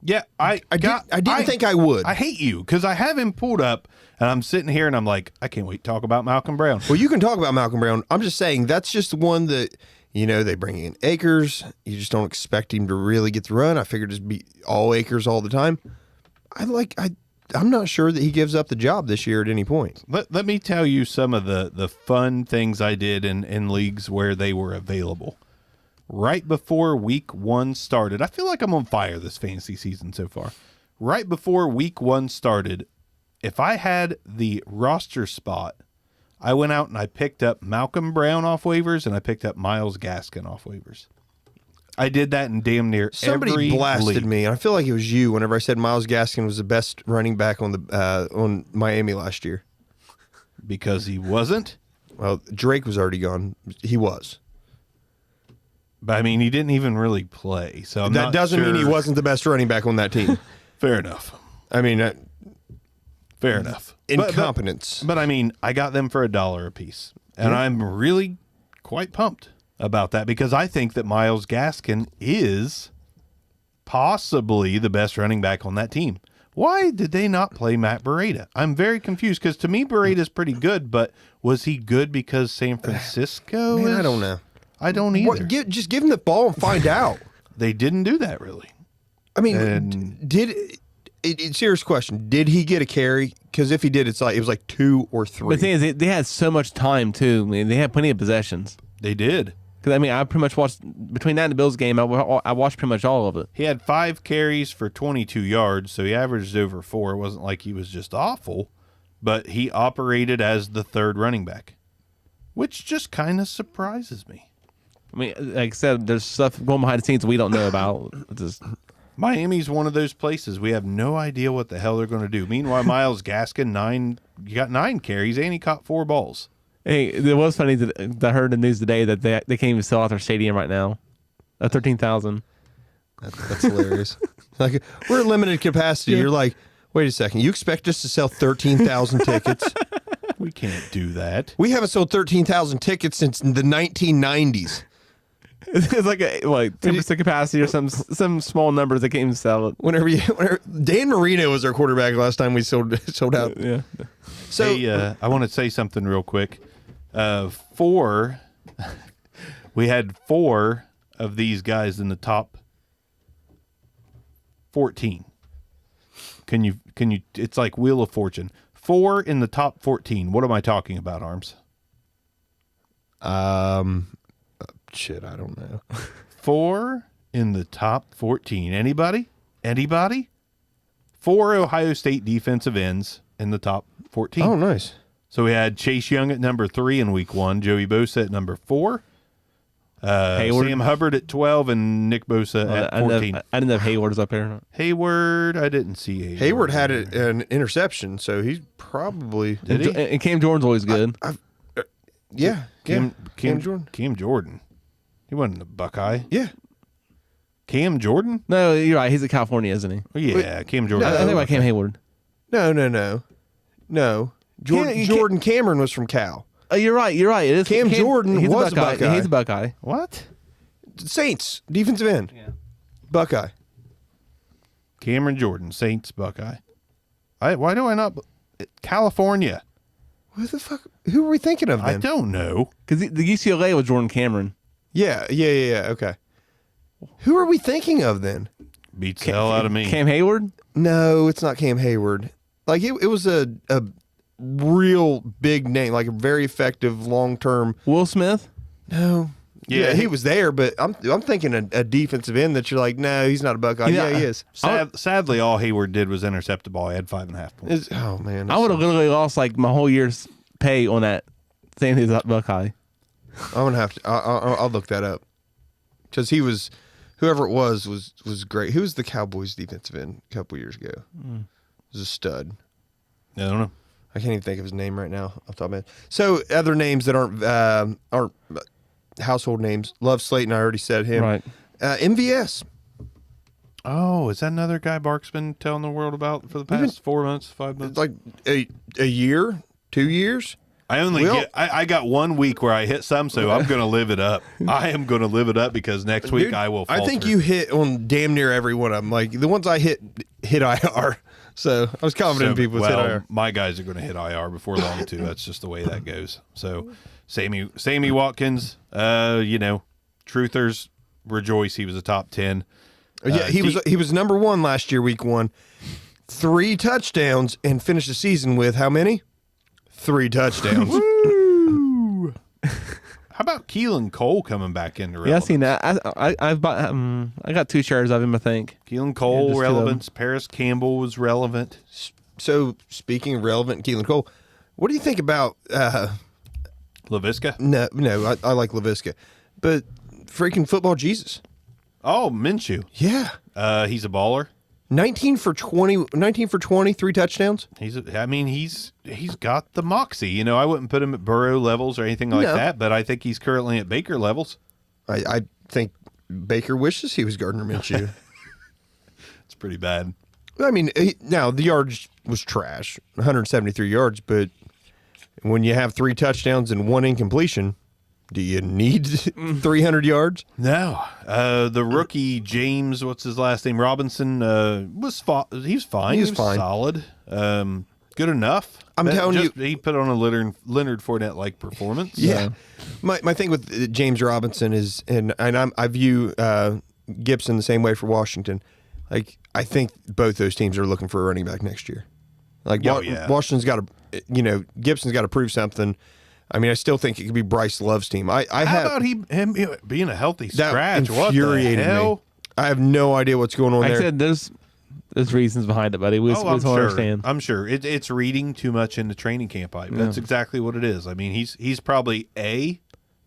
Yeah, I didn't think I would. I hate you because I have him pulled up and I'm sitting here and I'm like, I can't wait to talk about Malcolm Brown. Well, you can talk about Malcolm Brown. I'm just saying that's just the one that, they bring in Akers. You just don't expect him to really get the run. I figured just be all Akers all the time. I'm not sure that he gives up the job this year at any point. Let me tell you some of the fun things I did in leagues where they were available. Right before week 1 started, I feel like I'm on fire this fantasy season so far. Right before week 1 started, if I had the roster spot, I went out and I picked up Malcolm Brown off waivers and I picked up Myles Gaskin off waivers. I did that in damn near Somebody every blasted league. me, and I feel like it was you whenever I said Myles Gaskin was the best running back on Miami last year. Because he wasn't. Well, Drake was already gone. He was. But I mean, he didn't even really play. So I'm that not doesn't mean he sure. wasn't the best running back on that team. Fair enough. I mean, Fair enough. incompetence. But I mean, I got them for $1 a piece. And I'm really quite pumped about that because I think that Myles Gaskin is possibly the best running back on that team. Why did they not play Matt Breida? I'm very confused because to me, Breida is pretty good, but was he good because San Francisco? Man, I don't know. I don't either. Just give him the ball and find out. They didn't do that really. I mean, And- serious question. Did he get a carry? Because if he did, it was like 2 or 3. But the thing is, they had so much time too. I mean, they had plenty of possessions. They did. Because I mean, I pretty much watched between that and the Bills game. I watched pretty much all of it. He had 5 carries for 22 yards, so he averaged over 4. It wasn't like he was just awful, but he operated as the 3rd running back, which just kind of surprises me. I mean, like I said, there's stuff going behind the scenes we don't know about. Just, Miami's one of those places we have no idea what the hell they're going to do. Meanwhile, Myles Gaskin, 9 carries, and he caught 4 balls. Hey, it was funny that I heard the news today that they can't even sell out their stadium right now. 13,000. That's hilarious. Like, we're at limited capacity. You're like, wait a second. You expect us to sell 13,000 tickets? We can't do that. We haven't sold 13,000 tickets since the 1990s. It's like 10% capacity or some small numbers that can't even sell it. Whenever Dan Marino was our quarterback last time we sold out. Yeah. So Hey, I want to say something real quick. We had 4 of these guys in the top 14. Can you? It's like Wheel of Fortune. 4 in the top 14. What am I talking about, Arms? shit, I don't know. 4 in the top 14. Anybody? 4 Ohio State defensive ends in the top 14. Oh, nice. So we had Chase Young at number 3 in week 1, Joey Bosa at number 4, Hayward. Sam Hubbard at 12, and Nick Bosa at 14. I didn't know if Hayward was up there or not. Hayward, I didn't see Hayward. Hayward had an interception, so he's probably Did he? And Cam Jordan's always good. yeah. Cam Jordan. Cam Jordan. He wasn't a Buckeye. Yeah. Cam Jordan? No, you're right. He's in California, isn't he? Oh, yeah, Cam Jordan. I think about Cam Hayward. No. Jordan Cameron was from Cal. Oh, you're right. It is Cam Jordan he's was a Buckeye. He's a Buckeye. What? Saints, defensive end. Yeah. Buckeye. Cameron Jordan, Saints, Buckeye. Why do I not? California. What the fuck? Who are we thinking of I then? don't know. Because the UCLA was Jordan Cameron. Yeah. Okay. Who are we thinking of then? Beats the hell out of me. Cam Hayward? No, it's not Cam Hayward. Like it was a real big name, like a very effective long term. Will Smith? No. Yeah, he was there, but I'm thinking a defensive end that you're like, no, he's not a Buckeye. Yeah. Yeah, he is. Sadly, all Hayward did was intercept the ball. He had 5.5 points. Oh man, I would have literally lost like my whole year's pay on that saying he's a Buckeye. I'm gonna have to. I'll look that up because he was, whoever it was great. Who was the Cowboys defensive end a couple years ago? It was a stud. I don't know. I can't even think of his name right now off the top of my head. So other names that aren't household names. Love Slayton. I already said him. Right. MVS. Oh, is that another guy Bark's been telling the world about for the past 4 months, 5 months? It's like a year, 2 years. I got 1 week where I hit some, so I'm going to live it up. I am going to live it up because next week Dude, I will falter. I think you hit on damn near every one of them. Like the ones I hit IR. So I was confident people hit IR. My guys are going to hit IR before long too. That's just the way that goes. So, Sammy Watkins, truthers rejoice. He was a top 10. Yeah, he was number 1 last year, week 1. 3 touchdowns and finished the season with how many? 3 touchdowns. Woo! How about Keelan Cole coming back into relevance? Yeah, I've seen that. I've bought. I got 2 shares of him, I think. Keelan Cole just relevance. Paris Campbell was relevant. So speaking of relevant, Keelan Cole, what do you think about? LaVisca. No, I like LaVisca, but freaking football Jesus. Oh, Minshew. Yeah, He's a baller. 19 for 20, 3 touchdowns. He's got the moxie. I wouldn't put him at Burrow levels or anything like No. that, but I think he's currently at Baker levels. I think Baker wishes he was Gardner Minshew. It's pretty bad. I mean, now the yards was trash, 173 yards, but when you have 3 touchdowns and 1 incompletion, do you need 300 yards? No. The rookie James, what's his last name? Robinson was fine. He was fine. Solid. Good enough. I'm telling you, he put on a Leonard Fournette like performance. Yeah. My thing with James Robinson is, and I view Gibson the same way for Washington. Like I think both those teams are looking for a running back next year. Like Washington's got to, Gibson's got to prove something. I mean, I still think it could be Bryce Love's team. How about him being a healthy that scratch? What the infuriated hell? me. I have no idea what's going on Like there. I said, there's reasons behind it, buddy. We I'm just don't understand. I'm sure it's reading too much into training camp. That's exactly what it is. I mean, he's probably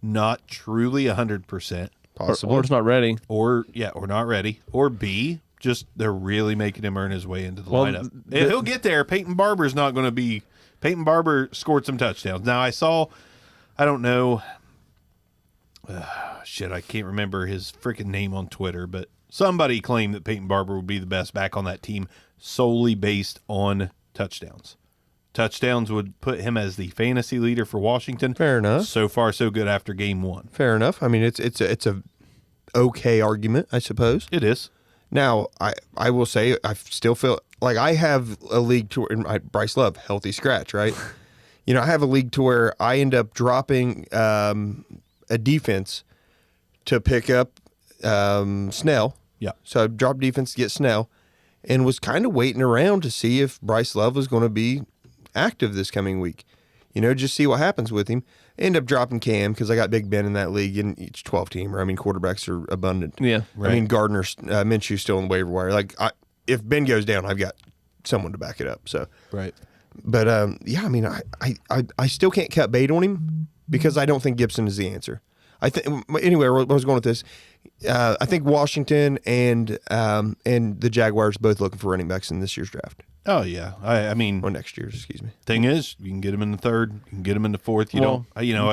not truly 100%, Possible. Or it's not ready. or not ready, or B, just they're really making him earn his way into the lineup. He'll get there. Peyton Barber scored some touchdowns. Now I saw I don't know. Shit, I can't remember his freaking name on Twitter, but somebody claimed that Peyton Barber would be the best back on that team solely based on touchdowns. Touchdowns would put him as the fantasy leader for Washington. Fair enough. So far, so good after game 1. Fair enough. I mean, it's a okay argument, I suppose. It is. Now, I will say I still feel like I have a league to where Bryce Love, healthy scratch, right? I have a league to where I end up dropping a defense to pick up Snell. Yeah. So I dropped defense to get Snell and was kind of waiting around to see if Bryce Love was going to be active this coming week. Just see what happens with him. End up dropping Cam because I got Big Ben in that league, and each 12-teamer. I mean, quarterbacks are abundant. Yeah, right. I mean, Gardner, Minshew's still on the waiver wire. Like, if Ben goes down, I've got someone to back it up. So, Right. but yeah, I mean, I still can't cut bait on him because I don't think Gibson is the answer. I think anyway. Where I was going with this, I think Washington and the Jaguars both looking for running backs in this year's draft. Oh, yeah. I mean, Or next year's, excuse me. thing is, you can get him in the 3rd. You can get him in the 4th.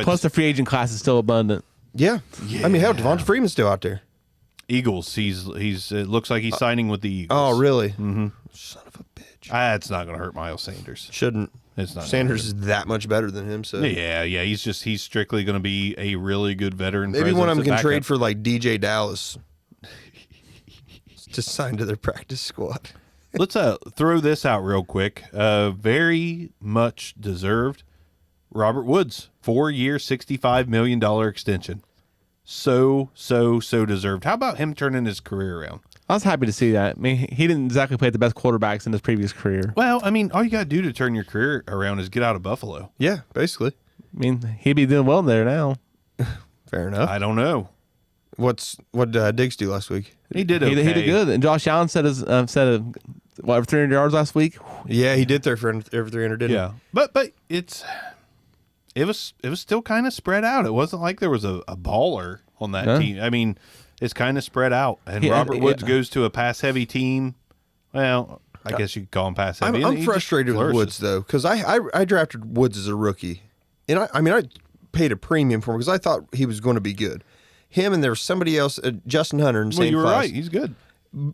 Plus, the free agent class is still abundant. Yeah. I mean, hell, Devonta Freeman's still out there. Eagles. He's. It looks like he's signing with the Eagles. Oh, really? Mm-hmm. Son of a bitch. It's not going to hurt Miles Sanders. Shouldn't. It's not. Sanders is that much better than him. So Yeah. He's strictly going to be a really good veteran. maybe one of them presence can at trade backup. for like DJ Dallas. Just signed to their practice squad. Let's throw this out real quick. Very much deserved. Robert Woods, 4-year, $65 million extension. So deserved. How about him turning his career around? I was happy to see that. I mean, he didn't exactly play the best quarterbacks in his previous career. Well, I mean, all you got to do to turn your career around is get out of Buffalo. Yeah, basically. I mean, he'd be doing well there now. Fair enough. I don't know. What Diggs do last week? He did okay. He did good. And Josh Allen said over 300 yards last week. Yeah, he did throw for over 300, didn't Yeah, but it was still kind of spread out. It wasn't like there was a baller on that Huh? team. I mean, it's kind of spread out. And Yeah, Robert Woods yeah. goes to a pass heavy team. Well, I guess you could call him pass heavy. I'm He just frustrated with flourishes. Woods, though, because I drafted Woods as a rookie. And I paid a premium for him because I thought he was going to be good. Him and there was somebody else, Justin Hunter, in the Well, same you were class. right. He's good.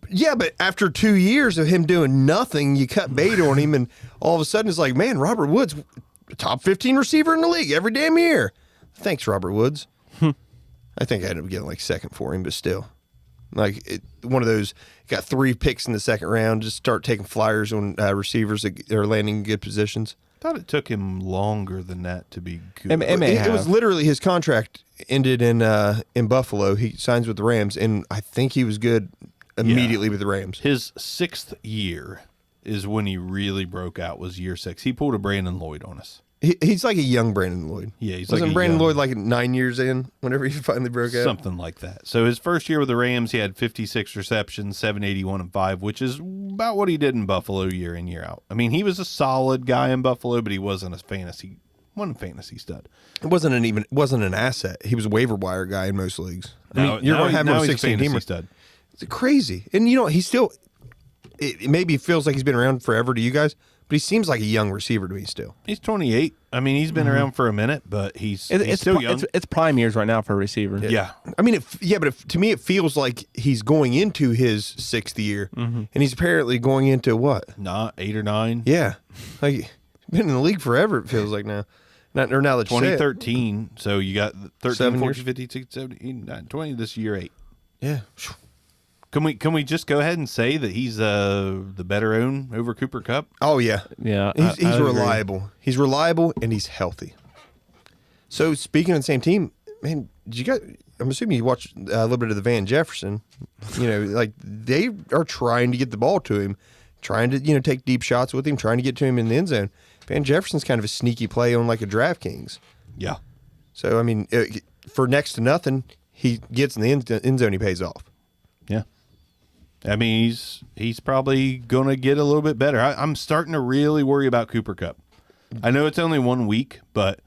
Yeah, but after 2 years of him doing nothing, you cut bait on him, and all of a sudden it's like, man, Robert Woods, top 15 receiver in the league every damn year. Thanks, Robert Woods. I think I ended up getting like second for him, but still. Like one of those, got 3 picks in the second round, just start taking flyers on receivers that are landing in good positions. I thought it took him longer than that to be good. It was literally his contract ended in Buffalo. He signs with the Rams, and I think he was good immediately with the Rams. His 6th year is when he really broke out, was year 6. He pulled a Brandon Lloyd on us. He's like a young Brandon Lloyd. Yeah, he's Wasn't like a Brandon young- Lloyd like 9 years in whenever he finally broke out? Something like that. So his first year with the Rams, he had 56 receptions, 781 and 5, which is about what he did in Buffalo year in, year out. I mean, he was a solid guy in Buffalo, but he wasn't a fantasy stud. It wasn't an asset. He was a waiver wire guy in most leagues. Now you're going to have him now on he's a 16 fantasy teamer. stud. It's crazy. And he's still. It maybe feels like he's been around forever to you guys, but he seems like a young receiver to me still. He's 28. I mean, he's been around for a minute, but he's It's still young. It's prime years right now for a receiver. Yeah. I mean, to me, it feels like he's going into his 6th year, and he's apparently going into what? Not 8 or 9. Yeah, like he's been in the league forever. It feels like now. Not or now that you say it. 2013. So you got 13, 7 14, years. 15, 16, 17, 19, 20. This year 8. Yeah. Can we just go ahead and say that he's the better own over Cooper Kupp? Oh yeah. Yeah, He's I agree. reliable. He's reliable and he's healthy. So speaking of the same team, man, did you guys? I'm assuming you watched a little bit of the Van Jefferson. Like they are trying to get the ball to him, trying to take deep shots with him, trying to get to him in the end zone. Van Jefferson's kind of a sneaky play on like a DraftKings. Yeah. So I mean, for next to nothing, he gets in the end zone. He pays off. Yeah. I mean, he's probably going to get a little bit better. I'm starting to really worry about Cooper Kupp. I know it's only 1 week, but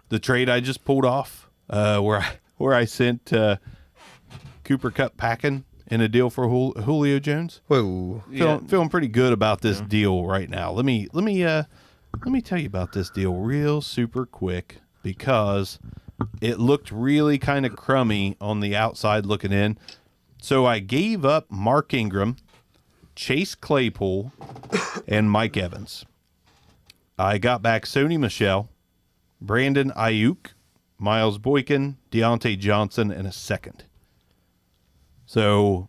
the trade I just pulled off, where I sent Cooper Kupp packing in a deal for Julio Jones. Whoa. Feeling pretty good about this deal right now. Let me tell you about this deal real super quick. because it looked really kind of crummy on the outside looking in. So I gave up Mark Ingram, Chase Claypool, and Mike Evans. I got back Sony Michel, Brandon Ayuk, Miles Boykin, Deontay Johnson, and a second. So,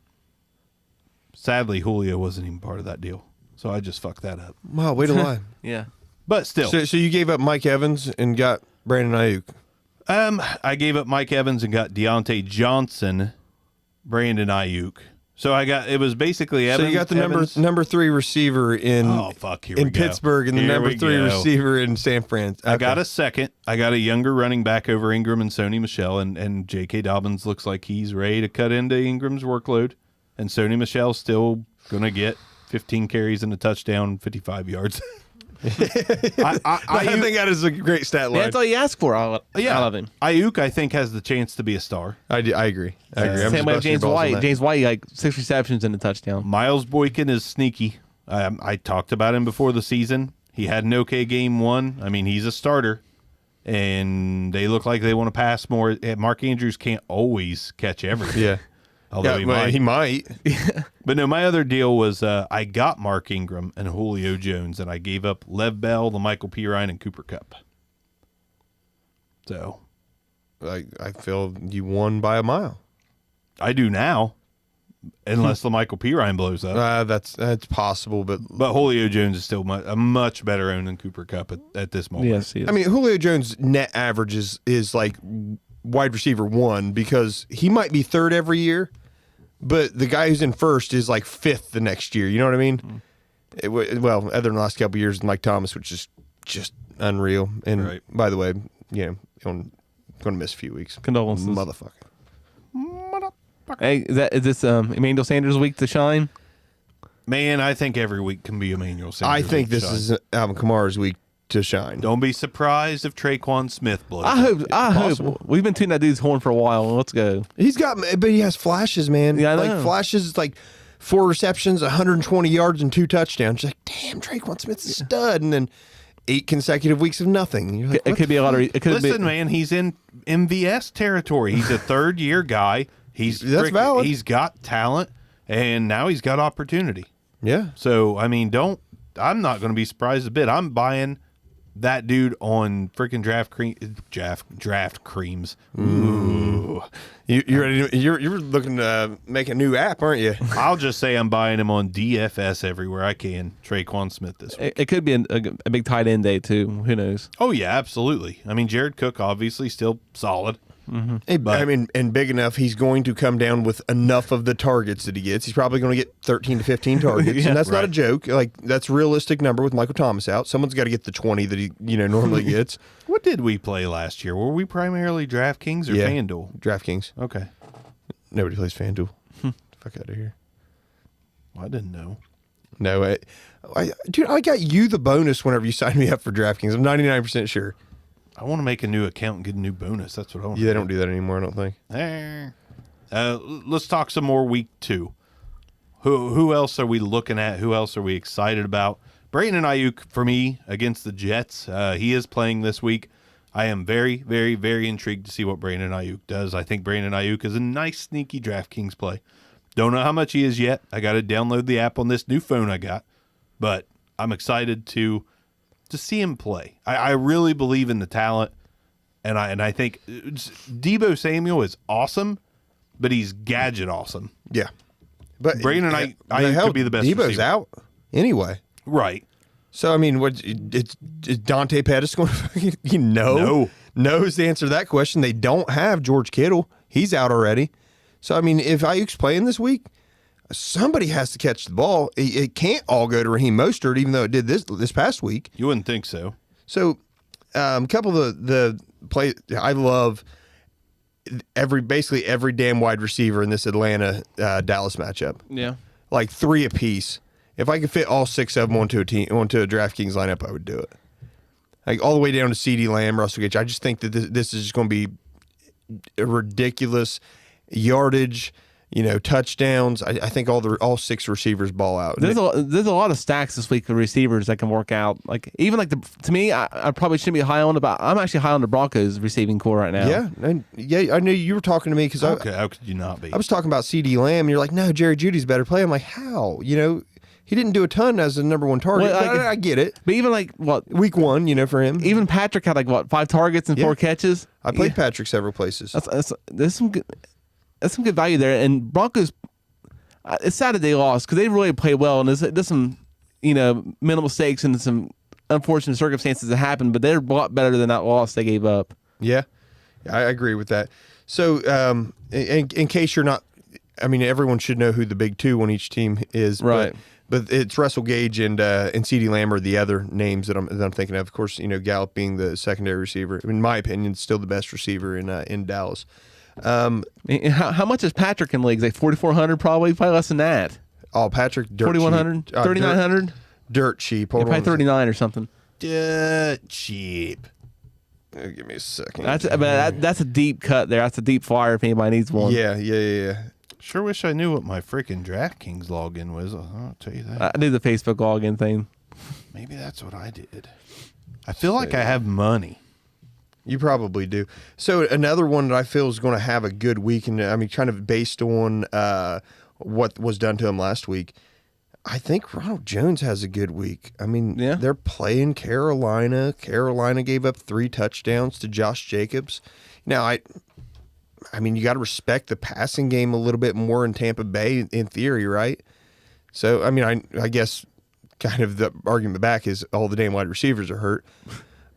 sadly, Julio wasn't even part of that deal. So I just fucked that up. Wow, way to lie. Yeah. But still. So you gave up Mike Evans and got Brandon Ayuk. I gave up Mike Evans and got Deontay Johnson, Brandon Ayuk. So it was basically Evans. So you got the Evans. number 3 receiver in Here we go. Pittsburgh and the Here number we 3 go. receiver in San Fran. I got a second. I got a younger running back over Ingram and Sony Michel, and J.K. Dobbins looks like he's ready to cut into Ingram's workload, and Sony Michel's still going to get 15 carries and a touchdown, 55 yards. I think that is a great stat line. That's all you ask for out of him. Ayuk, I think, has the chance to be a star. I agree. I'm Same just way busting with your James balls on White. that. James White, like 6 receptions and a touchdown. Miles Boykin is sneaky. I talked about him before the season. He had an okay game 1. I mean, he's a starter, and they look like they want to pass more. Mark Andrews can't always catch everything. Yeah. Although He might. But no, my other deal was I got Mark Ingram and Julio Jones, and I gave up Lev Bell, the Michael Pirine, and Cooper Kupp. So I feel you won by a mile. I do now, unless the Michael Pirine blows up. That's possible, but Julio Jones is still a much better own than Cooper Kupp at this moment. Yes, he is. I mean, Julio Jones' net average is like wide receiver 1 because he might be 3rd every year, but the guy who's in 1st is like 5th the next year. You know what I mean? Well, other than the last couple of years with Mike Thomas, which is just unreal. And Right. by the way, I'm going to miss a few weeks. Condolences. Motherfucker. Hey, is this Emmanuel Sanders' week to shine? Man, I think every week can be Emmanuel Sanders. I think week this shine. is Alvin Kamara's week to shine. Don't be surprised if Traquan Smith blows I up. hope. We've been tuning that dude's horn for a while. Let's go. But he has flashes, man. Yeah, I like know. flashes, like 4 receptions, 120 yards, and 2 touchdowns. You're like, damn, Traquan Smith's a stud. And then 8 consecutive weeks of nothing. You're like, It could be a lot of. It could Listen, be. man, he's in MVS territory. He's a third-year guy. That's valid. He's got talent, and now he's got opportunity. Yeah. So, I mean, I'm not going to be surprised a bit. I'm buying that dude on freaking draft creams. Ooh. You ready? You're looking to make a new app, aren't you? I'll just say I'm buying him on DFS everywhere I can. Traquan Smith this week. It could be a big tight end day too. Who knows? Oh, yeah, absolutely. I mean, Jared Cook, obviously, still solid. I mean, and big enough, he's going to come down with enough of the targets that he gets. He's probably going to get 13 to 15 targets, Yeah, and that's not a right. joke. Like that's a realistic number with Michael Thomas out. Someone's got to get the 20 that he normally gets. What did we play last year? Were we primarily DraftKings or Yeah. FanDuel? DraftKings. Okay. Nobody plays FanDuel. Fuck out of here. Well, I didn't know. No, dude, I got you the bonus whenever you signed me up for DraftKings. I'm 99% sure. I want to make a new account and get a new bonus. That's what I want. Yeah, they don't do that anymore, I don't think. Let's talk some more week 2. Who else are we looking at? Who else are we excited about? Brandon Ayuk, for me, against the Jets. He is playing this week. I am very, very, very intrigued to see what Brandon Ayuk does. I think Brandon Ayuk is a nice, sneaky DraftKings play. Don't know how much he is yet. I got to download the app on this new phone I got. But I'm excited to see him play. I really believe in the talent. And I think Deebo Samuel is awesome, but he's gadget awesome. Yeah. But Brandon Ayuk could be the best Debo's receiver. out anyway. Right. So, I mean, is Dante Pettis going to No. knows the answer to that question. They don't have George Kittle. He's out already. So, I mean, if Ayuk's playing this week, somebody has to catch the ball. It can't all go to Raheem Mostert, even though it did this past week. You wouldn't think so. So, a couple of the play I love basically every damn wide receiver in this Atlanta Dallas matchup. Yeah. Like 3 apiece. If I could fit all 6 of them onto a DraftKings lineup, I would do it. Like all the way down to CeeDee Lamb, Russell Gage. I just think that this is just going to be a ridiculous yardage, touchdowns. I think all 6 receivers ball out. There's a lot of stacks this week of receivers that can work out. Like even like to me, I probably shouldn't be high on but I'm actually high on the Broncos receiving core right now. I knew you were talking to me because how could you not be? I was talking about CeeDee Lamb. And you're like, no, Jerry Jeudy's better play. I'm like, how? He didn't do a ton as the number 1 target. Well, I get it. But even like week 1, for him. Even Patrick had 5 targets and 4 catches. I played Patrick several places. There's some good value there. And Broncos, it's sad that they lost because they really played well. And there's some minimal mistakes and some unfortunate circumstances that happened. But they're a lot better than that loss they gave up. Yeah, I agree with that. So in case you're not, everyone should know who the big 2 on each team is. Right. But it's Russell Gage and CeeDee Lamb are the other names that I'm thinking of. Of course, Gallup being the secondary receiver. In my opinion, still the best receiver in Dallas. How much is Patrick in leagues? Like 4,400 probably less than that. Oh, Patrick, dirt 4,100, 3,900, dirt cheap. Hold on, probably 39 or something. Dirt cheap. Give me a second. That's a deep cut there. That's a deep flyer if anybody needs one. Yeah. Sure wish I knew what my freaking DraftKings login was. I'll tell you that. I did the Facebook login thing. Maybe that's what I did. I feel like I have money. You probably do. So another one that I feel is going to have a good week, and kind of based on what was done to him last week, I think Ronald Jones has a good week. They're playing Carolina. Carolina gave up 3 touchdowns to Josh Jacobs. Now, you got to respect the passing game a little bit more in Tampa Bay, in theory, right? So, I guess kind of the argument back is all the damn wide receivers are hurt.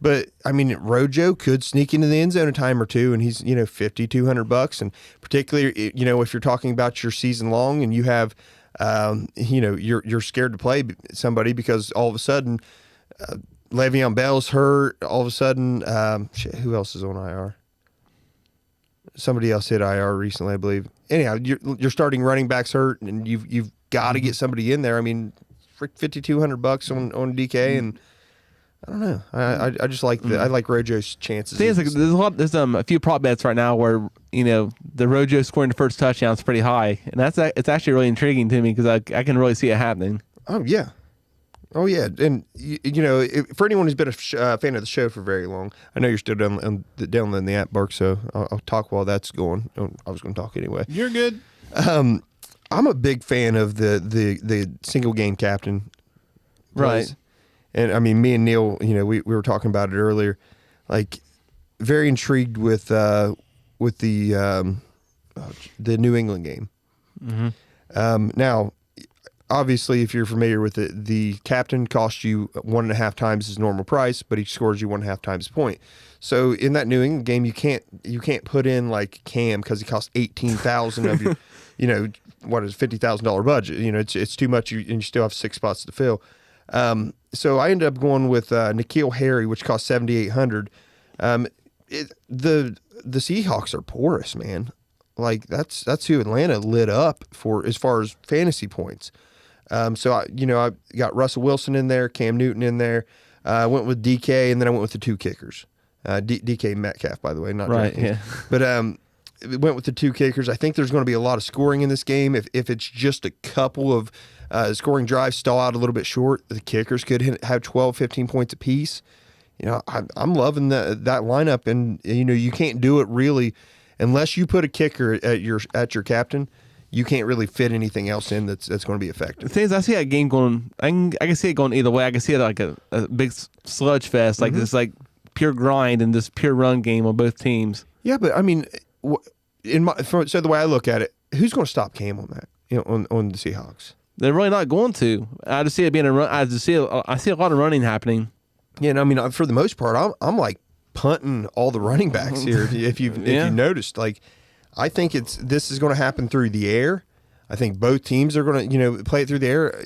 But, Rojo could sneak into the end zone a time or two, and he's, $5,200. And particularly, if you're talking about your season long and you have, you're scared to play somebody because all of a sudden Le'Veon Bell's hurt. All of a sudden, who else is on IR? Somebody else hit IR recently, I believe. Anyhow, you're starting running backs hurt, and you've got to get somebody in there. $5,200 on DK, and I don't know. I just like I like Rojo's chances. There's a few prop bets right now where the Rojo scoring the first touchdown is pretty high, and it's actually really intriguing to me because I can really see it happening. Oh yeah. And for anyone who's been a fan of the show for very long, I know you're still downloading the app, Bark. So I'll talk while that's going. I was going to talk anyway. You're good. I'm a big fan of the single game captain plays. Right. And me and Neil, we were talking about it earlier. Like, very intrigued with the New England game. Mm-hmm. Now, obviously, if you're familiar with it, the captain costs you 1.5 times his normal price, but he scores you 1.5 times the point. So in that New England game, you can't put in like Cam because he costs $18,000 of your, what is $50,000 budget. It's too much, and you still have 6 spots to fill. So I ended up going with N'Keal Harry, which cost $7,800. The Seahawks are porous, man. Like that's who Atlanta lit up for as far as fantasy points. So I got Russell Wilson in there, Cam Newton in there. I went with DK, and then I went with the 2 kickers. DK Metcalf, by the way, not right. DraftKings. Yeah. But went with the 2 kickers. I think there's going to be a lot of scoring in this game. If it's just a couple of scoring drives stall out a little bit short, the kickers could have 12, 15 points apiece. I'm loving that lineup, and you can't do it really unless you put a kicker at your captain. You can't really fit anything else in that's going to be effective. The thing is, I see that game going. I can see it going either way. I can see it like a big sludge fest, like this, like pure grind and this pure run game on both teams. Yeah, but so the way I look at it, who's going to stop Cam on that? On the Seahawks. They're really not going to. I just see it being a run. I see a lot of running happening. Yeah, and for the most part, I'm like punting all the running backs here. if you noticed, like, I think this is going to happen through the air. I think both teams are going to play it through the air.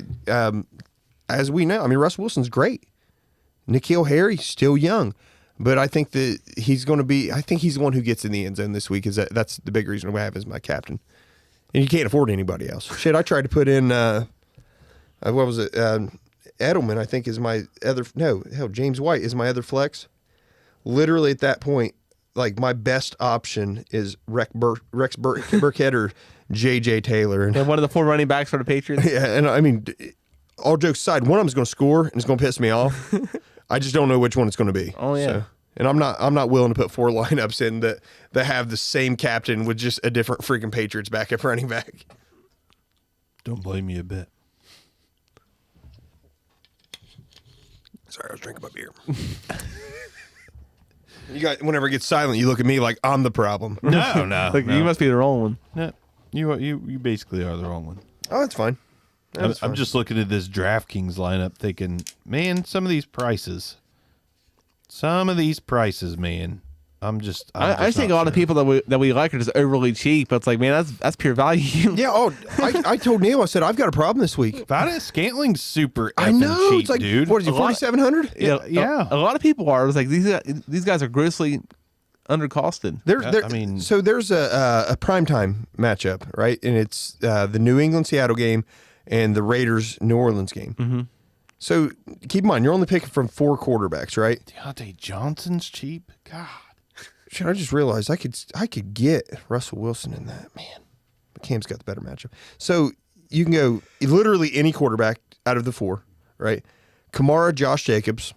As we know, Russell Wilson's great. N'Keal Harry still young, but I think that he's going to be. I think he's the one who gets in the end zone this week. That's the big reason why I have as my captain. And you can't afford anybody else. Shit, I tried to put in what was it? Edelman, I think, is my other. No, hell, James White is my other flex. Literally at that point, like my best option is Rex Burkhead or J.J. Taylor. And And one of the 4 running backs for the Patriots. yeah, and I mean, all jokes aside, one of them's going to score and it's going to piss me off. I just don't know which one it's going to be. Oh, yeah. And I'm not willing to put 4 lineups in that have the same captain with just a different freaking Patriots backup running back. Don't blame me a bit. Sorry, I was drinking my beer. You guys, whenever it gets silent, you look at me like I'm the problem. No, no, Like, no. you must be the wrong one. No, you basically are the wrong one. Oh, that's fine. I'm just looking at this DraftKings lineup, thinking, man, some of these prices, man. I'm just I think a not lot of sure. people that we like are just overly cheap. But it's like, man, that's pure value. Yeah. Oh, I told Neil. I said I've got a problem this week. Valdez Scantling's super. I know. cheap, It's like, dude. what is he? A lot- 4,700. Yeah. A lot of people are. It's like these guys are grossly undercosted. So there's a primetime matchup, right? And it's the New England Seattle game and the Raiders New Orleans game. Mm-hmm. So keep in mind, you're only picking from 4 quarterbacks, right? Deontay Johnson's cheap. God. Shit, I just realized I could get Russell Wilson in that, man. But Cam's got the better matchup. So you can go literally any quarterback out of the 4, right? Kamara, Josh Jacobs.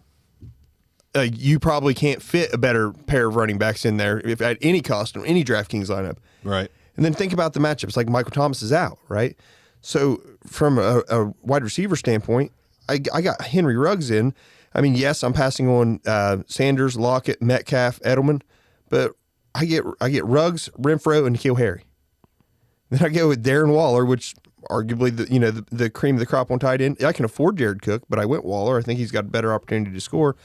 You probably can't fit a better pair of running backs in there if at any cost on any DraftKings lineup. Right. And then think about the matchups. Like Michael Thomas is out, right? So from a wide receiver standpoint, I got Henry Ruggs in. I mean, yes, I'm passing on Sanders, Lockett, Metcalf, Edelman, but I get Ruggs, Renfro, and N'Keal Harry. Then I go with Darren Waller, which arguably the cream of the crop on tight end. I can afford Jared Cook, but I went Waller. I think he's got a better opportunity to score.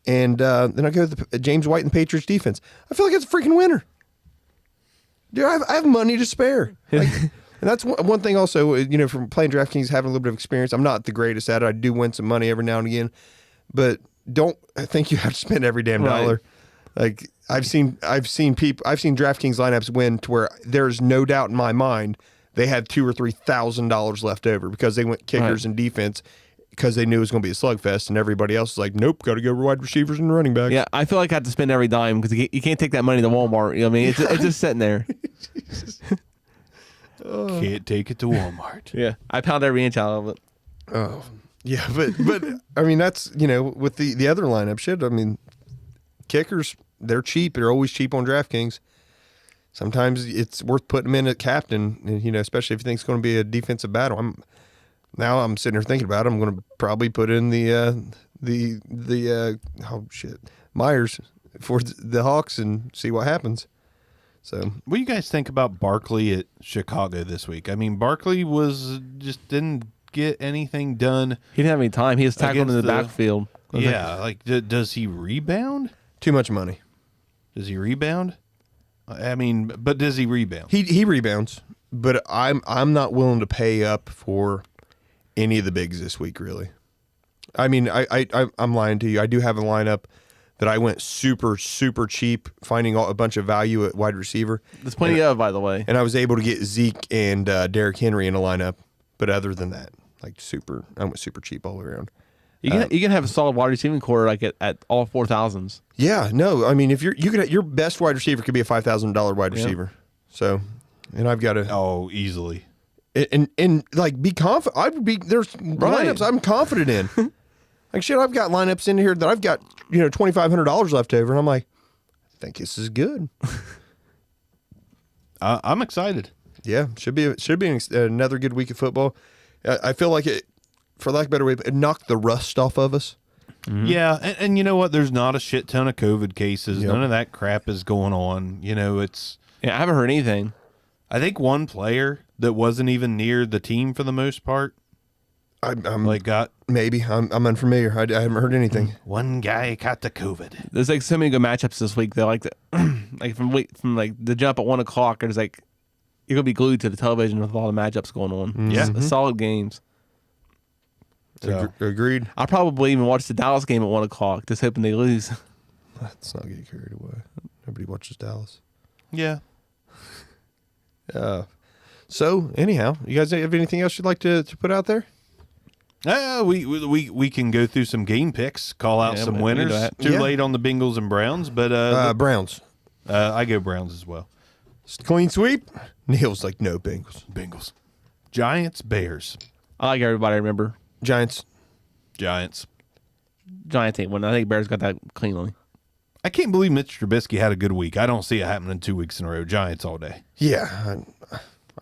And then I go with James White and the Patriots defense. I feel like it's a freaking winner. Dude, I have money to spare. Like, and that's one thing also, from playing DraftKings, having a little bit of experience. I'm not the greatest at it. I do win some money every now and again. But don't think you have to spend every damn dollar. Like I've seen DraftKings lineups win to where there's no doubt in my mind they had $2,000 or $3,000 left over because they went kickers and defense because they knew it was going to be a slugfest, and everybody else was like, nope, got to go wide receivers and running backs. Yeah, I feel like I have to spend every dime because you can't take that money to Walmart. You know what I mean? It's just sitting there. Can't take it to Walmart. Yeah, I pound every inch out of it. Oh, yeah, but I mean that's with the other lineup shit. I mean, kickers, they're cheap. They're always cheap on DraftKings. Sometimes it's worth putting them in at captain, especially if you think it's going to be a defensive battle. I'm sitting here thinking about it. I'm going to probably put in Myers for the Hawks and see what happens. So, What do you guys think about Barkley at Chicago this week? I mean, Barkley didn't get anything done. He didn't have any time. He was tackled in the Against the- backfield. Yeah, like does he rebound? too much money. Does he rebound? I mean, but does he rebound? He rebounds, but I'm not willing to pay up for any of the bigs this week. Really, I mean, I'm lying to you. I do have a lineup that I went super super cheap, finding a bunch of value at wide receiver. There's plenty of, by the way. And I was able to get Zeke and Derrick Henry in a lineup. But other than that, I went super cheap all the way around. You can have a solid wide receiving core like at all 4,000s. Yeah, no, I mean, if your best wide receiver could be a $5,000 wide receiver. So, and I've got Oh, easily. and like be confident. There's lineups I'm confident in. Like shit, I've got lineups in here that I've got $2,500 left over, and I'm like, I think this is good. I'm excited. Yeah, should be another good week of football. I feel like it, for lack of a better way, it knocked the rust off of us. Mm-hmm. Yeah, and you know what? There's not a shit ton of COVID cases. Yep. None of that crap is going on. It's. Yeah, I haven't heard anything. I think one player that wasn't even near the team for the most part, I'm got I'm unfamiliar. I haven't heard anything. one guy got the COVID. There's like so many good matchups this week. They're like like from like the jump at 1 o'clock. There's like you're gonna be glued to the television with all the matchups going on. Yeah. Solid games. So, Agreed. I'll probably even watch the Dallas game at 1 o'clock, just hoping they lose. Let's not get carried away. Nobody watches Dallas. yeah. So anyhow, you guys have anything else you'd like to put out there? We can go through some game picks, call out Yeah, some we can do winners. that. Too Yeah. late on the Bengals and Browns, but Browns. I go Browns as well. Clean sweep. Neil's like, no, Bengals. Bengals. Giants, Bears. I like everybody. Remember, Giants. Giants. Giants ain't winning. I think Bears got that cleanly. I can't believe Mitch Trubisky had a good week. I don't see it happening 2 weeks in a row. Giants all day. Yeah.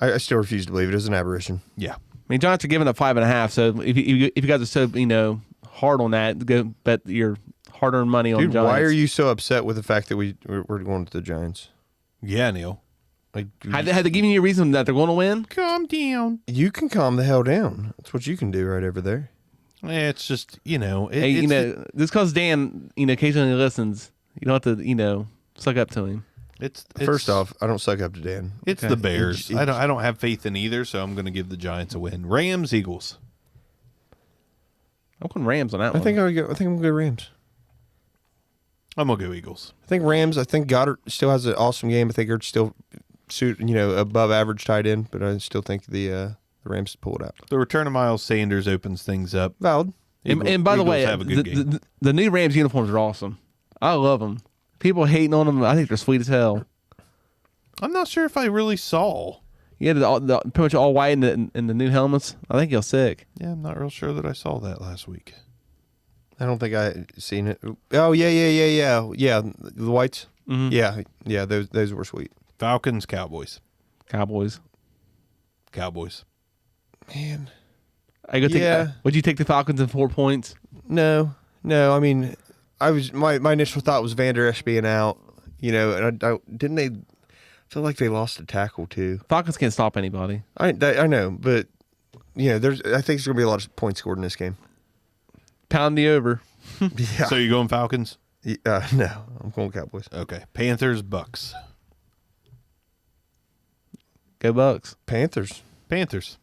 I still refuse to believe it is an aberration. Yeah. I mean, Giants are giving up 5.5. So if you guys are so hard on that, go bet your hard-earned money on Dude, Giants. why are you so upset with the fact that we're going to the Giants? Yeah, Neil. Like, Had they given you a reason that they're going to win? Calm down. you can calm the hell down. That's what you can do right over there. It's just, Hey, this because Dan, occasionally listens. You don't have to, suck up to him. it's First off, I don't suck up to Dan. it's the Bears. I don't have faith in either, so I'm going to give the Giants a win. Rams, Eagles. I'm going Rams on that I one. think I'm gonna go Rams. I'm going to go Eagles. I think Rams. I think Goddard still has an awesome game. I think they're still above average tight end, but I still think the Rams pull it out. The return of Miles Sanders opens things up. Valid. And by the Eagles way, have a good game. the new Rams uniforms are awesome. I love them. People hating on them. I think they're sweet as hell. I'm not sure if I really saw. Yeah, the pretty much all white in the new helmets. I think you're sick. Yeah, I'm not real sure that I saw that last week. I don't think I seen it. Oh yeah. The whites. Mm-hmm. Yeah. Those were sweet. Falcons, Cowboys. Cowboys. Cowboys. Man, I go Yeah. would you take the Falcons in 4 points? no. I mean, my initial thought was Van Der Esch being out. And I didn't they feel like they lost a tackle too. Falcons can't stop anybody. I know, but I think there's gonna be a lot of points scored in this game. Pound the over. Yeah. So you going Falcons? No, I'm going Cowboys. Okay. Panthers, Bucks. Go Bucks. Panthers. Panthers.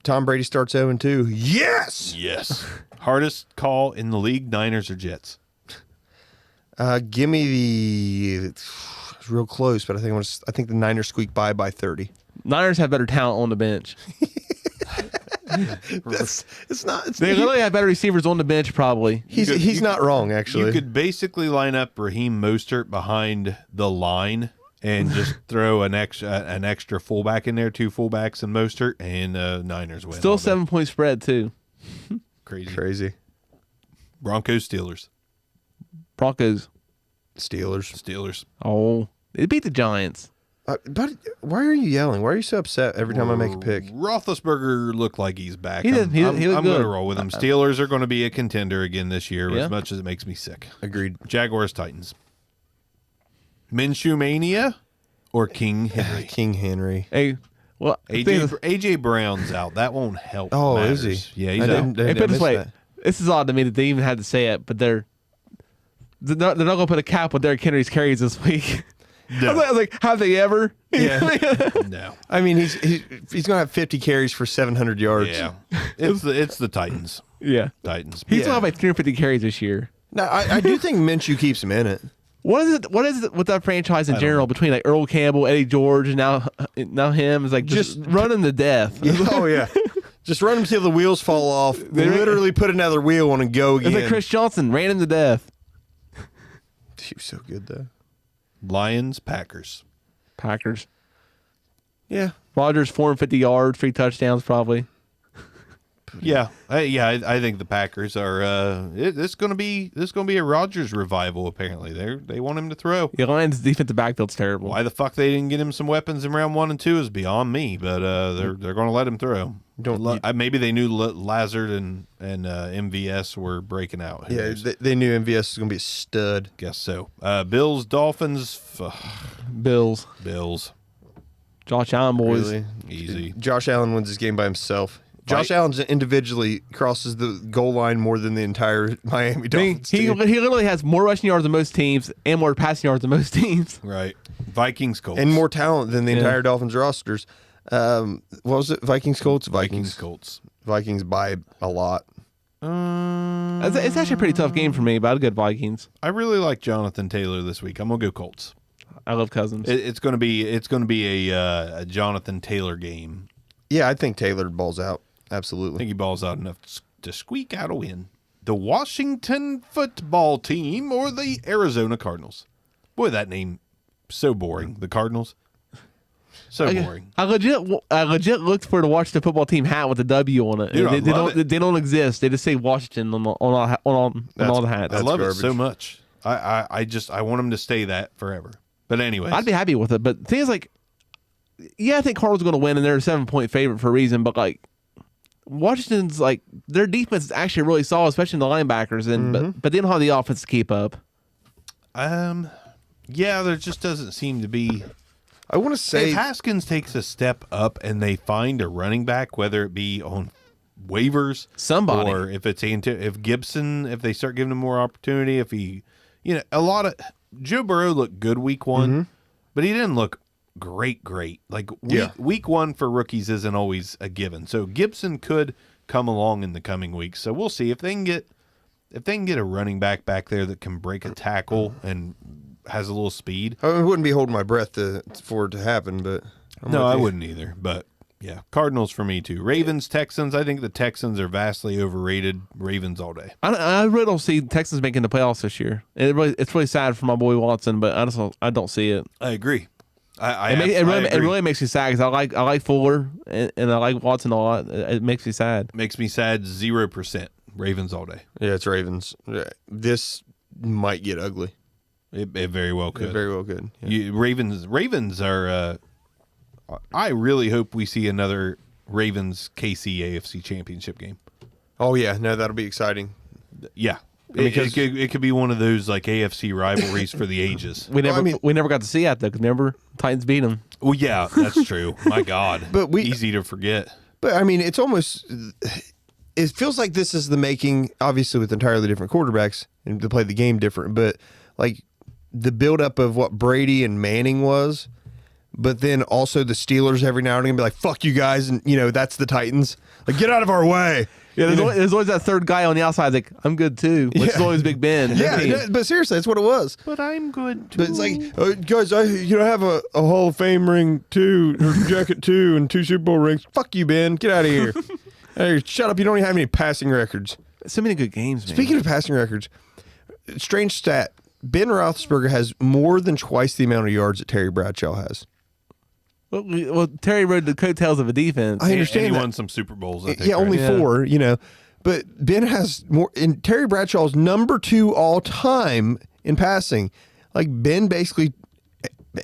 Tom Brady starts 0-2. Yes. Yes. Hardest call in the league, Niners or Jets? Give me the. It's real close, but I think the Niners squeak by 30. Niners have better talent on the bench. It's not. They literally have better receivers on the bench, probably. He's not wrong, actually. You could basically line up Raheem Mostert behind the line and just throw an extra fullback in there, 2 fullbacks and Mostert, and Niners win. Still all day. 7-point spread, too. Crazy. Broncos, Steelers. Broncos. Steelers. Oh, they beat the Giants. But why are you yelling? Why are you so upset every time I make a pick? Roethlisberger looked like he's back. He did. He looked I'm going good. to roll with him. Steelers are going to be a contender again this year, Yeah. as much as it makes me sick. Agreed. Jaguars, Titans. Minshew Mania or King Henry? King Henry. Hey, well, AJ Brown's out. That won't help. Oh, matters. is he? Yeah, he's I out. didn't- Hey, put it this missed way, that. this is odd to me that they even had to say it, but they're not going to put a cap on Derrick Henry's carries this week. No. I was like, have they ever? Yeah. No. I mean, he's gonna have 50 carries for 700 yards. Yeah. It's the Titans. Yeah. Titans. He's Yeah. going to have like 350 carries this year. No, I do think Minshew keeps him in it. What is it with that franchise in general between like Earl Campbell, Eddie George, and now him is like just run him to death. Oh yeah. Just run him till the wheels fall off. They literally put another wheel on and go again. It's like Chris Johnson ran him to death. He was so good though. Lions, Packers. Packers. Yeah. Rodgers 450 yards, 3 touchdowns probably. Yeah, I think the Packers are. This is going to be a Rodgers revival. Apparently, they want him to throw. The Lions' defensive backfield's terrible. Why the fuck they didn't get him some weapons in round 1 and 2 is beyond me. But they're going to let him throw. Maybe they knew Lazard and MVS were breaking out. Who Yeah, knows? they knew MVS was going to be a stud. Guess so. Bills, Dolphins, Bills. Bills, Josh Allen boys. Really. easy. Josh Allen wins this game by himself. Josh Allen individually crosses the goal line more than the entire Miami I mean, Dolphins he team. literally has more rushing yards than most teams and more passing yards than most teams. Right. Vikings, Colts, And more talent than the Yeah. entire Dolphins rosters. What was it? Vikings, Colts? Vikings, Colts. Vikings by a lot. It's actually a pretty tough game for me, but I'd go Vikings. I really like Jonathan Taylor this week. I'm gonna go Colts. I love Cousins. It's gonna be a Jonathan Taylor game. Yeah, I think Taylor balls out. I Absolutely. think he balls out enough to squeak out a win. The Washington football team or the Arizona Cardinals? Boy, that name so boring. The Cardinals. So boring. I legit looked for the Washington football team hat with a W on it. Dude, I they love don't. They don't exist. They just say Washington on all the hats. I love garbage. it so much. I want them to stay that forever. But anyways, I'd be happy with it. But the thing is, like, yeah, I think Cardinals are going to win, and they're a 7-point favorite for a reason. But like, Washington's like their defense is actually really solid, especially in the linebackers, and but they don't have the offense to keep up. yeah, there just doesn't seem to be. I want to say If Haskins takes a step up and they find a running back, whether it be on waivers, Somebody. or if it's if Gibson, if they start giving him more opportunity, if he, a lot of Joe Burrow looked good week one, but he didn't look great. Like week one for rookies isn't always a given. So Gibson could come along in the coming weeks. So we'll see if they can get a running back there that can break a tackle and has a little speed. I wouldn't be holding my breath for it to happen, but No, I wouldn't either. But yeah, Cardinals for me too. Ravens, Texans. I think the Texans are vastly overrated. Ravens all day. I really don't see Texans making the playoffs this year. It's really sad for my boy Watson, but I don't see it. I agree. I It agree. really makes me sad because I like Fuller and I like Watson a lot. It makes me sad. Makes me sad. 0%. Ravens all day. yeah, it's Ravens. Yeah, this might get ugly. It very well could. It very well could. Yeah. Ravens are. I really hope we see another Ravens KC AFC Championship game. Oh yeah, no, that'll be exciting. Yeah, Because- it could be one of those like AFC rivalries for the ages. We never I mean- we never got to see that though. Because remember, Titans beat them. Well, yeah, that's true. My God, But easy to forget. But I mean, it's almost. It feels like this is the making, obviously, with entirely different quarterbacks and to play the game different. But like the buildup of what Brady and Manning was, but then also the Steelers every now and again be like, "Fuck you guys," and that's the Titans. Like, get out of our way. Yeah, there's always that third guy on the outside. Like I'm good too. Which is always Big Ben. Yeah, Big no, team. but seriously, that's what it was. But I'm good too. But it's like, guys, I have a Hall of Fame ring too, or jacket too, and 2 Super Bowl rings. Fuck you, Ben. Get out of here. Hey, shut up. You don't even have any passing records. So many good games, man. Speaking of passing records, strange stat: Ben Roethlisberger has more than twice the amount of yards that Terry Bradshaw has. Well, Terry rode the coattails of a defense. I understand and he that. won some Super Bowls. I think, Yeah, only right? 4. But Ben has more. And Terry Bradshaw's number 2 all time in passing. Like Ben basically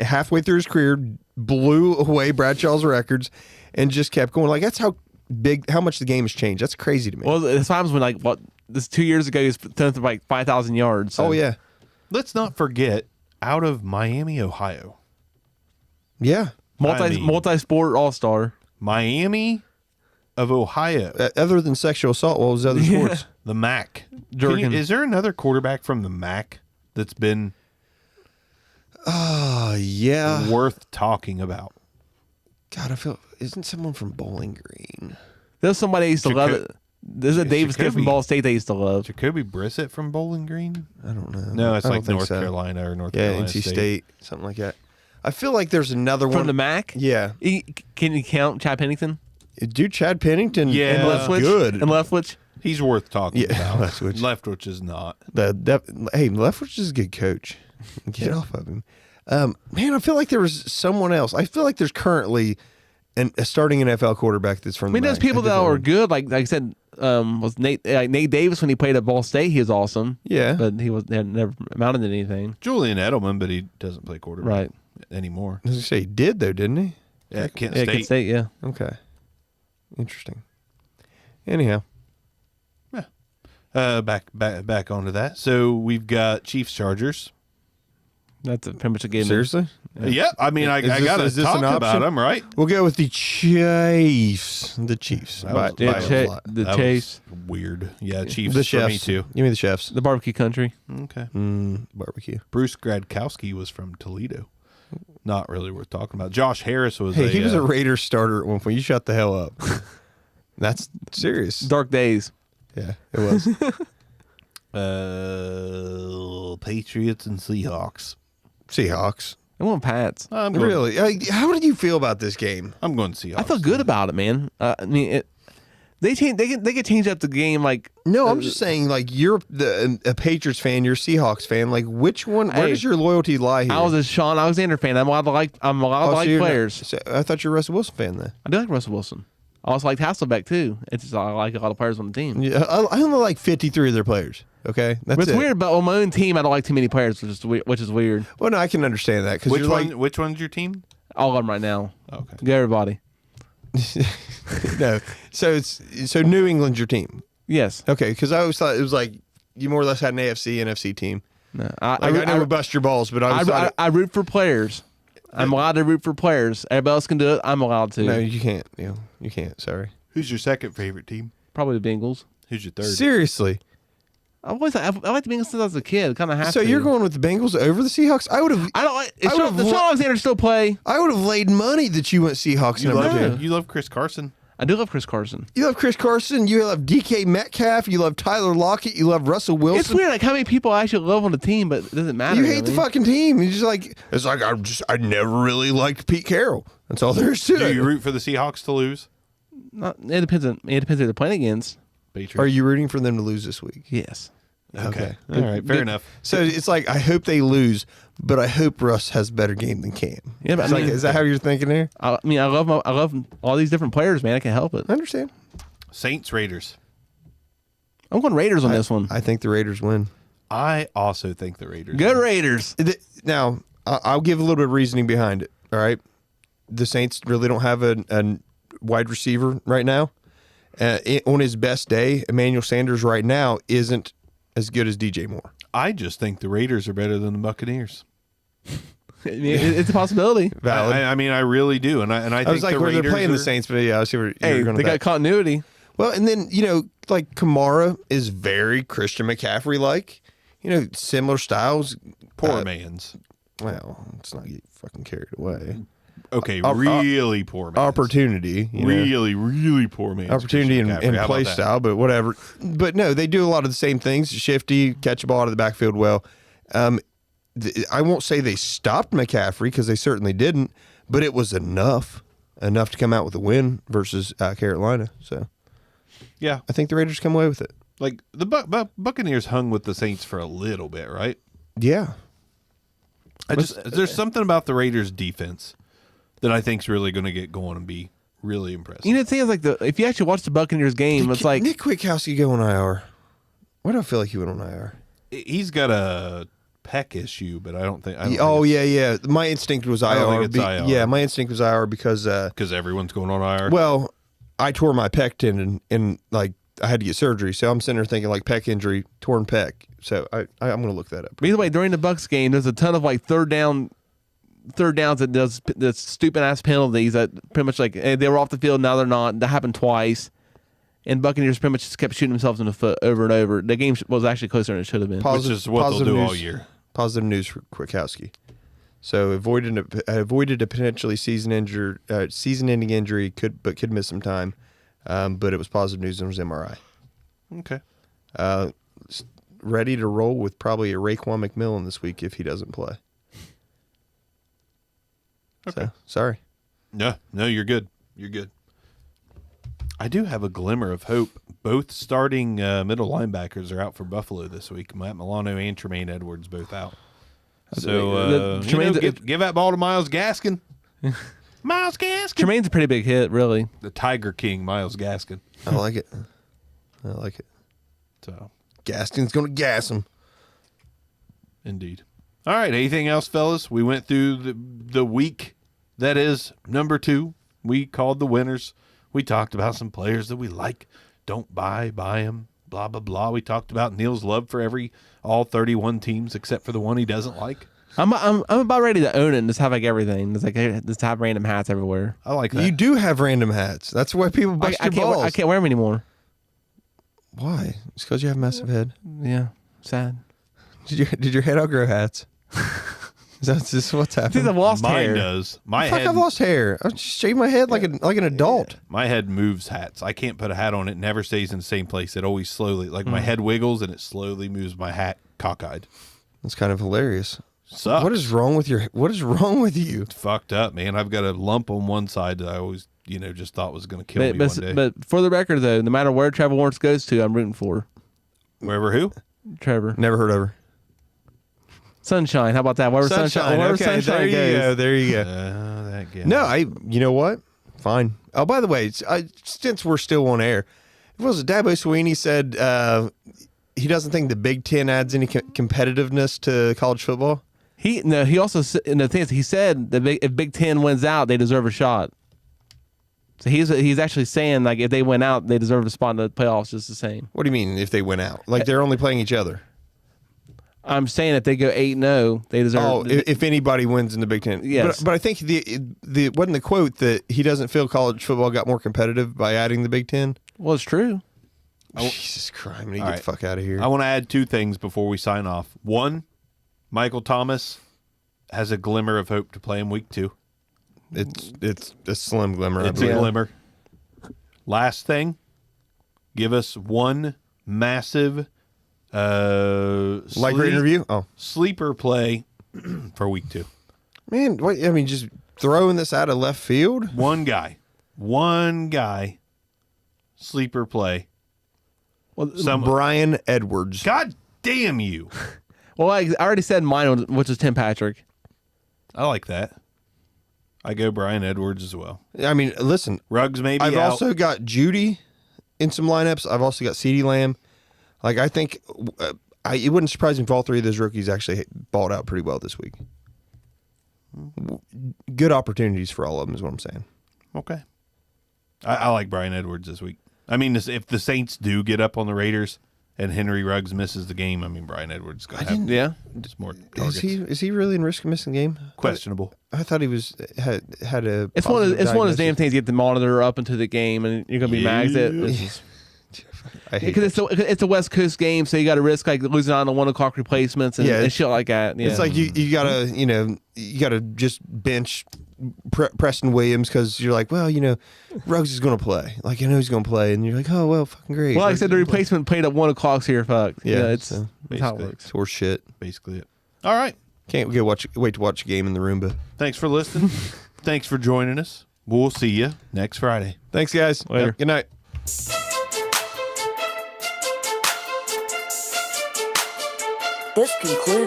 halfway through his career blew away Bradshaw's records and just kept going. Like that's how much the game has changed. That's crazy to me. Well, there's times when this 2 years ago he was thrown for like 5,000 yards. So. Oh yeah, Let's not forget, out of Miami, Ohio. yeah. multi-sport all-star. Miami of Ohio. Other than sexual assault, what was the other sports? The MAC. Durkin. Is there another quarterback from the MAC that's been Yeah. worth talking about? God, I feel. Isn't someone from Bowling Green? There's somebody I used to love it. There's a Davis kid from Jacoby. Ball State they used to love. Jacoby Brissett from Bowling Green? I don't know. No, it's I don't like think North so. Carolina or North Yeah, Carolina NC State, something like that. I feel like there's another From one. the MAC? Yeah, Can you count Chad Pennington? dude, Chad Pennington. Yeah. And was Leftwich? good. And Leftwich? He's worth talking Yeah, about. Leftwich. Leftwich is not. Hey, Leftwich is a good coach. Get off of him. Man, I feel like there was someone else. I feel like there's currently a starting NFL quarterback that's from. I mean, there's people that are good. Like I said, was Nate Davis when he played at Ball State? He was awesome. Yeah. but he had never amounted to anything. Julian Edelman, but he doesn't play quarterback Right. anymore. I was gonna say he did though, didn't he? Yeah, Kent Yeah, State. Kent State. Yeah, Okay, interesting. Anyhow, Back onto that. So we've got Chiefs Chargers. that's pretty much a game. seriously, Yeah, I mean, I this- got to is this talk an about option? them, right? we'll go with the Chiefs. The Chiefs. That was- By Yeah, a lot. the That Chase, was weird. Yeah, Chiefs The for me chefs. too. Give me the chefs. the barbecue country. Okay. Barbecue. Bruce Gradkowski was from Toledo. Not really worth talking about. Josh Harris was. Hey, he was a Raiders starter at one point. You shut the hell up. That's serious. Dark days. Yeah, it was. Patriots and Seahawks. Seahawks. I want Pats. I'm going, Really? How did you feel about this game? I'm going Seahawks. I felt good about it, man. I mean, They could change up the game like. No, I'm just saying, like, you're a Patriots fan, you're a Seahawks fan. Like, which one? Where Hey, does your loyalty lie here? I was a Sean Alexander fan. I'm allowed to like Oh, so you're not- players. so I thought you were a Russell Wilson fan then. I do like Russell Wilson. I also like Hasselbeck too. It's just I like a lot of players on the team. Yeah, I only like 53 of their players. Okay, that's But it's it. weird. But on my own team, I don't like too many players, which is weird. Well, no, I can understand that because Which you're one? like, Which one's your team? All of them right now. Okay. Go everybody. no. So New England's your team. Yes. Okay, because I always thought it was like you more or less had an AFC, NFC team. No. Like, I know we bust your balls, but I always thought I root for players. I'm allowed to root for players. Everybody else can do it. I'm allowed to. no, you can't. You can't. Sorry. Who's your second favorite team? Probably the Bengals. Who's your third? Seriously. I like the Bengals since I was a kid. Kind of have So to. you're going with the Bengals over the Seahawks? I would have. I don't like. I would've Does Sean Alexander still play? I would have laid money that you went Seahawks You number love, two. you love Chris Carson. I do love Chris Carson. You love Chris Carson. You love DK Metcalf. You love Tyler Lockett. You love Russell Wilson. It's weird, like how many people I actually love on the team, but it doesn't matter. You hate the really. fucking team. You just like it's like I never really liked Pete Carroll. That's all there is to Do it. you root for the Seahawks to lose? It depends who they're playing against. Patriots. Are you rooting for them to lose this week? Yes. Okay. All right. Fair enough. So it's like I hope they lose, but I hope Russ has a better game than Cam. Yeah, but It's I like, mean- is that how you're thinking there? I love all these different players, man. I can't help it. I understand. Saints Raiders. I'm going Raiders on this one. I think the Raiders win. I also think the Raiders. Good win. Raiders. Now I'll give a little bit of reasoning behind it. All right, the Saints really don't have a wide receiver right now. On his best day, Emmanuel Sanders right now isn't as good as DJ Moore. I just think the Raiders are better than the Buccaneers. I mean, it's a possibility. Valid. I mean, I really do, and I think I was like, the well, Raiders they're playing are, the Saints, but yeah, I see where Hey, you're going they to got continuity. Well, and then, like Kamara is very Christian McCaffrey like, similar styles. poor man's. Well, let's not get fucking carried away. Okay, really poor man's. Opportunity, Really poor man's. opportunity and Christian McCaffrey. How play about that? style, but whatever. But no, they do a lot of the same things. Shifty, catch a ball out of the backfield well. I won't say they stopped McCaffrey because they certainly didn't, but it was enough to come out with a win versus Carolina. So Yeah, I think the Raiders come away with it. like the Buccaneers hung with the Saints for a little bit, right? Yeah. There's something about the Raiders' defense that I think's really going to get going and be really impressive. You know, the thing is, like, if you actually watch the Buccaneers game, it's like Nick Kwiatkowski go on IR. Why do I feel like he went on IR? He's got a pec issue, but I don't think. Yeah. My instinct was IR. don't think it's IR. Yeah, my instinct was IR because, because everyone's going on IR. well, I tore my pec tendon and like I had to get surgery, so I'm sitting there thinking like pec injury, torn pec. So I'm going to look that up. But either way, during the Bucks game, there's a ton of like third downs that does the stupid ass penalties that pretty much like they were off the field, now they're not. That happened twice, and Buccaneers pretty much just kept shooting themselves in the foot over and over. The game was actually closer than it should have been. which is what they'll positive do all news- year. Positive news for Kwiatkowski. So avoided a potentially season-ending injury, could miss some time, but it was positive news and it was MRI. Okay. Ready to roll with probably a Raekwon McMillan this week if he doesn't play. Okay. So, sorry. No, you're good. You're good. I do have a glimmer of hope. Both starting middle linebackers are out for Buffalo this week. Matt Milano and Tremaine Edwards both out. So give that ball to Myles Gaskin. Myles Gaskin. Tremaine's a pretty big hit, really. The Tiger King, Myles Gaskin. I like it. I like it. So, Gaskin's going to gas him. indeed. All right. Anything else, fellas? We went through the week that is number 2. We called the winners. We talked about some players that we like. Don't buy them. Blah, blah, blah. We talked about Neil's love for all 31 teams except for the one he doesn't like. I'm about ready to own it and just have like everything. Just have random hats everywhere. I like that. You do have random hats. That's why people bust I your can't. balls. I can't wear them anymore. Why? It's because you have a massive head. Yeah, sad. Did your head outgrow hats? Is that just what's I think happening? I've lost Mine hair. does. My Fuck, head. I've lost hair. I just shave my head like an adult. My head moves hats. I can't put a hat on. It never stays in the same place. It always slowly, like my head wiggles and it slowly moves my hat cockeyed. That's kind of hilarious. Sucks. What is wrong with you? Fucked up, man. I've got a lump on one side that I always just thought was going to kill me But, one day. but for the record, though, no matter where Trevor Lawrence goes to, I'm rooting for Wherever who? Trevor. Never heard of her. Sunshine. How about that? Wherever Sunshine, wherever Okay, Sunshine there you goes. go. There you go. That guy. No, you know what? Fine. Oh, by the way, since we're still on air, it was Dabo Swinney said he doesn't think the Big Ten adds any competitiveness to college football. He also he said that if Big Ten wins out, they deserve a shot. So he's actually saying like if they win out, they deserve a spot in the playoffs just the same. What do you mean if they win out? Like they're only playing each other? I'm saying if they go 8-0, they deserve. Oh, if anybody wins in the Big Ten, Yes. But I think the wasn't the quote that he doesn't feel college football got more competitive by adding the Big Ten. Well, it's true. Jesus Christ! I mean, All get right. the fuck out of here. I want to add two things before we sign off. One, Michael Thomas has a glimmer of hope to play in week 2. It's a slim glimmer. I It's a believe. glimmer. Last thing, give us one massive Like rate interview. Oh sleeper play for week 2. man, what? I mean, just throwing this out of left field. One guy, sleeper play. Well, Brian Edwards. God damn you! well, I already said mine, which is Tim Patrick. I like that. I go Brian Edwards as well. I mean, listen, Ruggs maybe I've out. also got Judy in some lineups. I've also got CeeDee Lamb. Like, I think it wouldn't surprise me if all three of those rookies actually balled out pretty well this week. Good opportunities for all of them is what I'm saying. Okay. I like Brian Edwards this week. I mean, if the Saints do get up on the Raiders and Henry Ruggs misses the game, I mean, Brian Edwards is going to have Yeah. just more targets. Is he really in risk of missing the game? Questionable. I thought he was had a. It's one of positive those damn diagnosis. things. You get the monitor up into the game, and you're gonna be mags it. I hate Because it's a West Coast game, so you got to risk like losing out on 1 o'clock replacements and, Yeah, and shit like that. Yeah. It's like you gotta just bench Preston Williams because you're like, well, Ruggs is gonna play. Like I know he's gonna play, and you're like, oh well, fucking great. well, like I Ruggs said, the is gonna play. replacement played at 1 o'clock here. Fuck. Yeah, It's so that's how it basically. works. It's horse shit. Basically it. All right. Can't wait to watch a game in the Roomba. Thanks for listening. Thanks for joining us. We'll see you next Friday. Thanks, guys. Later. Yep, good night. This concludes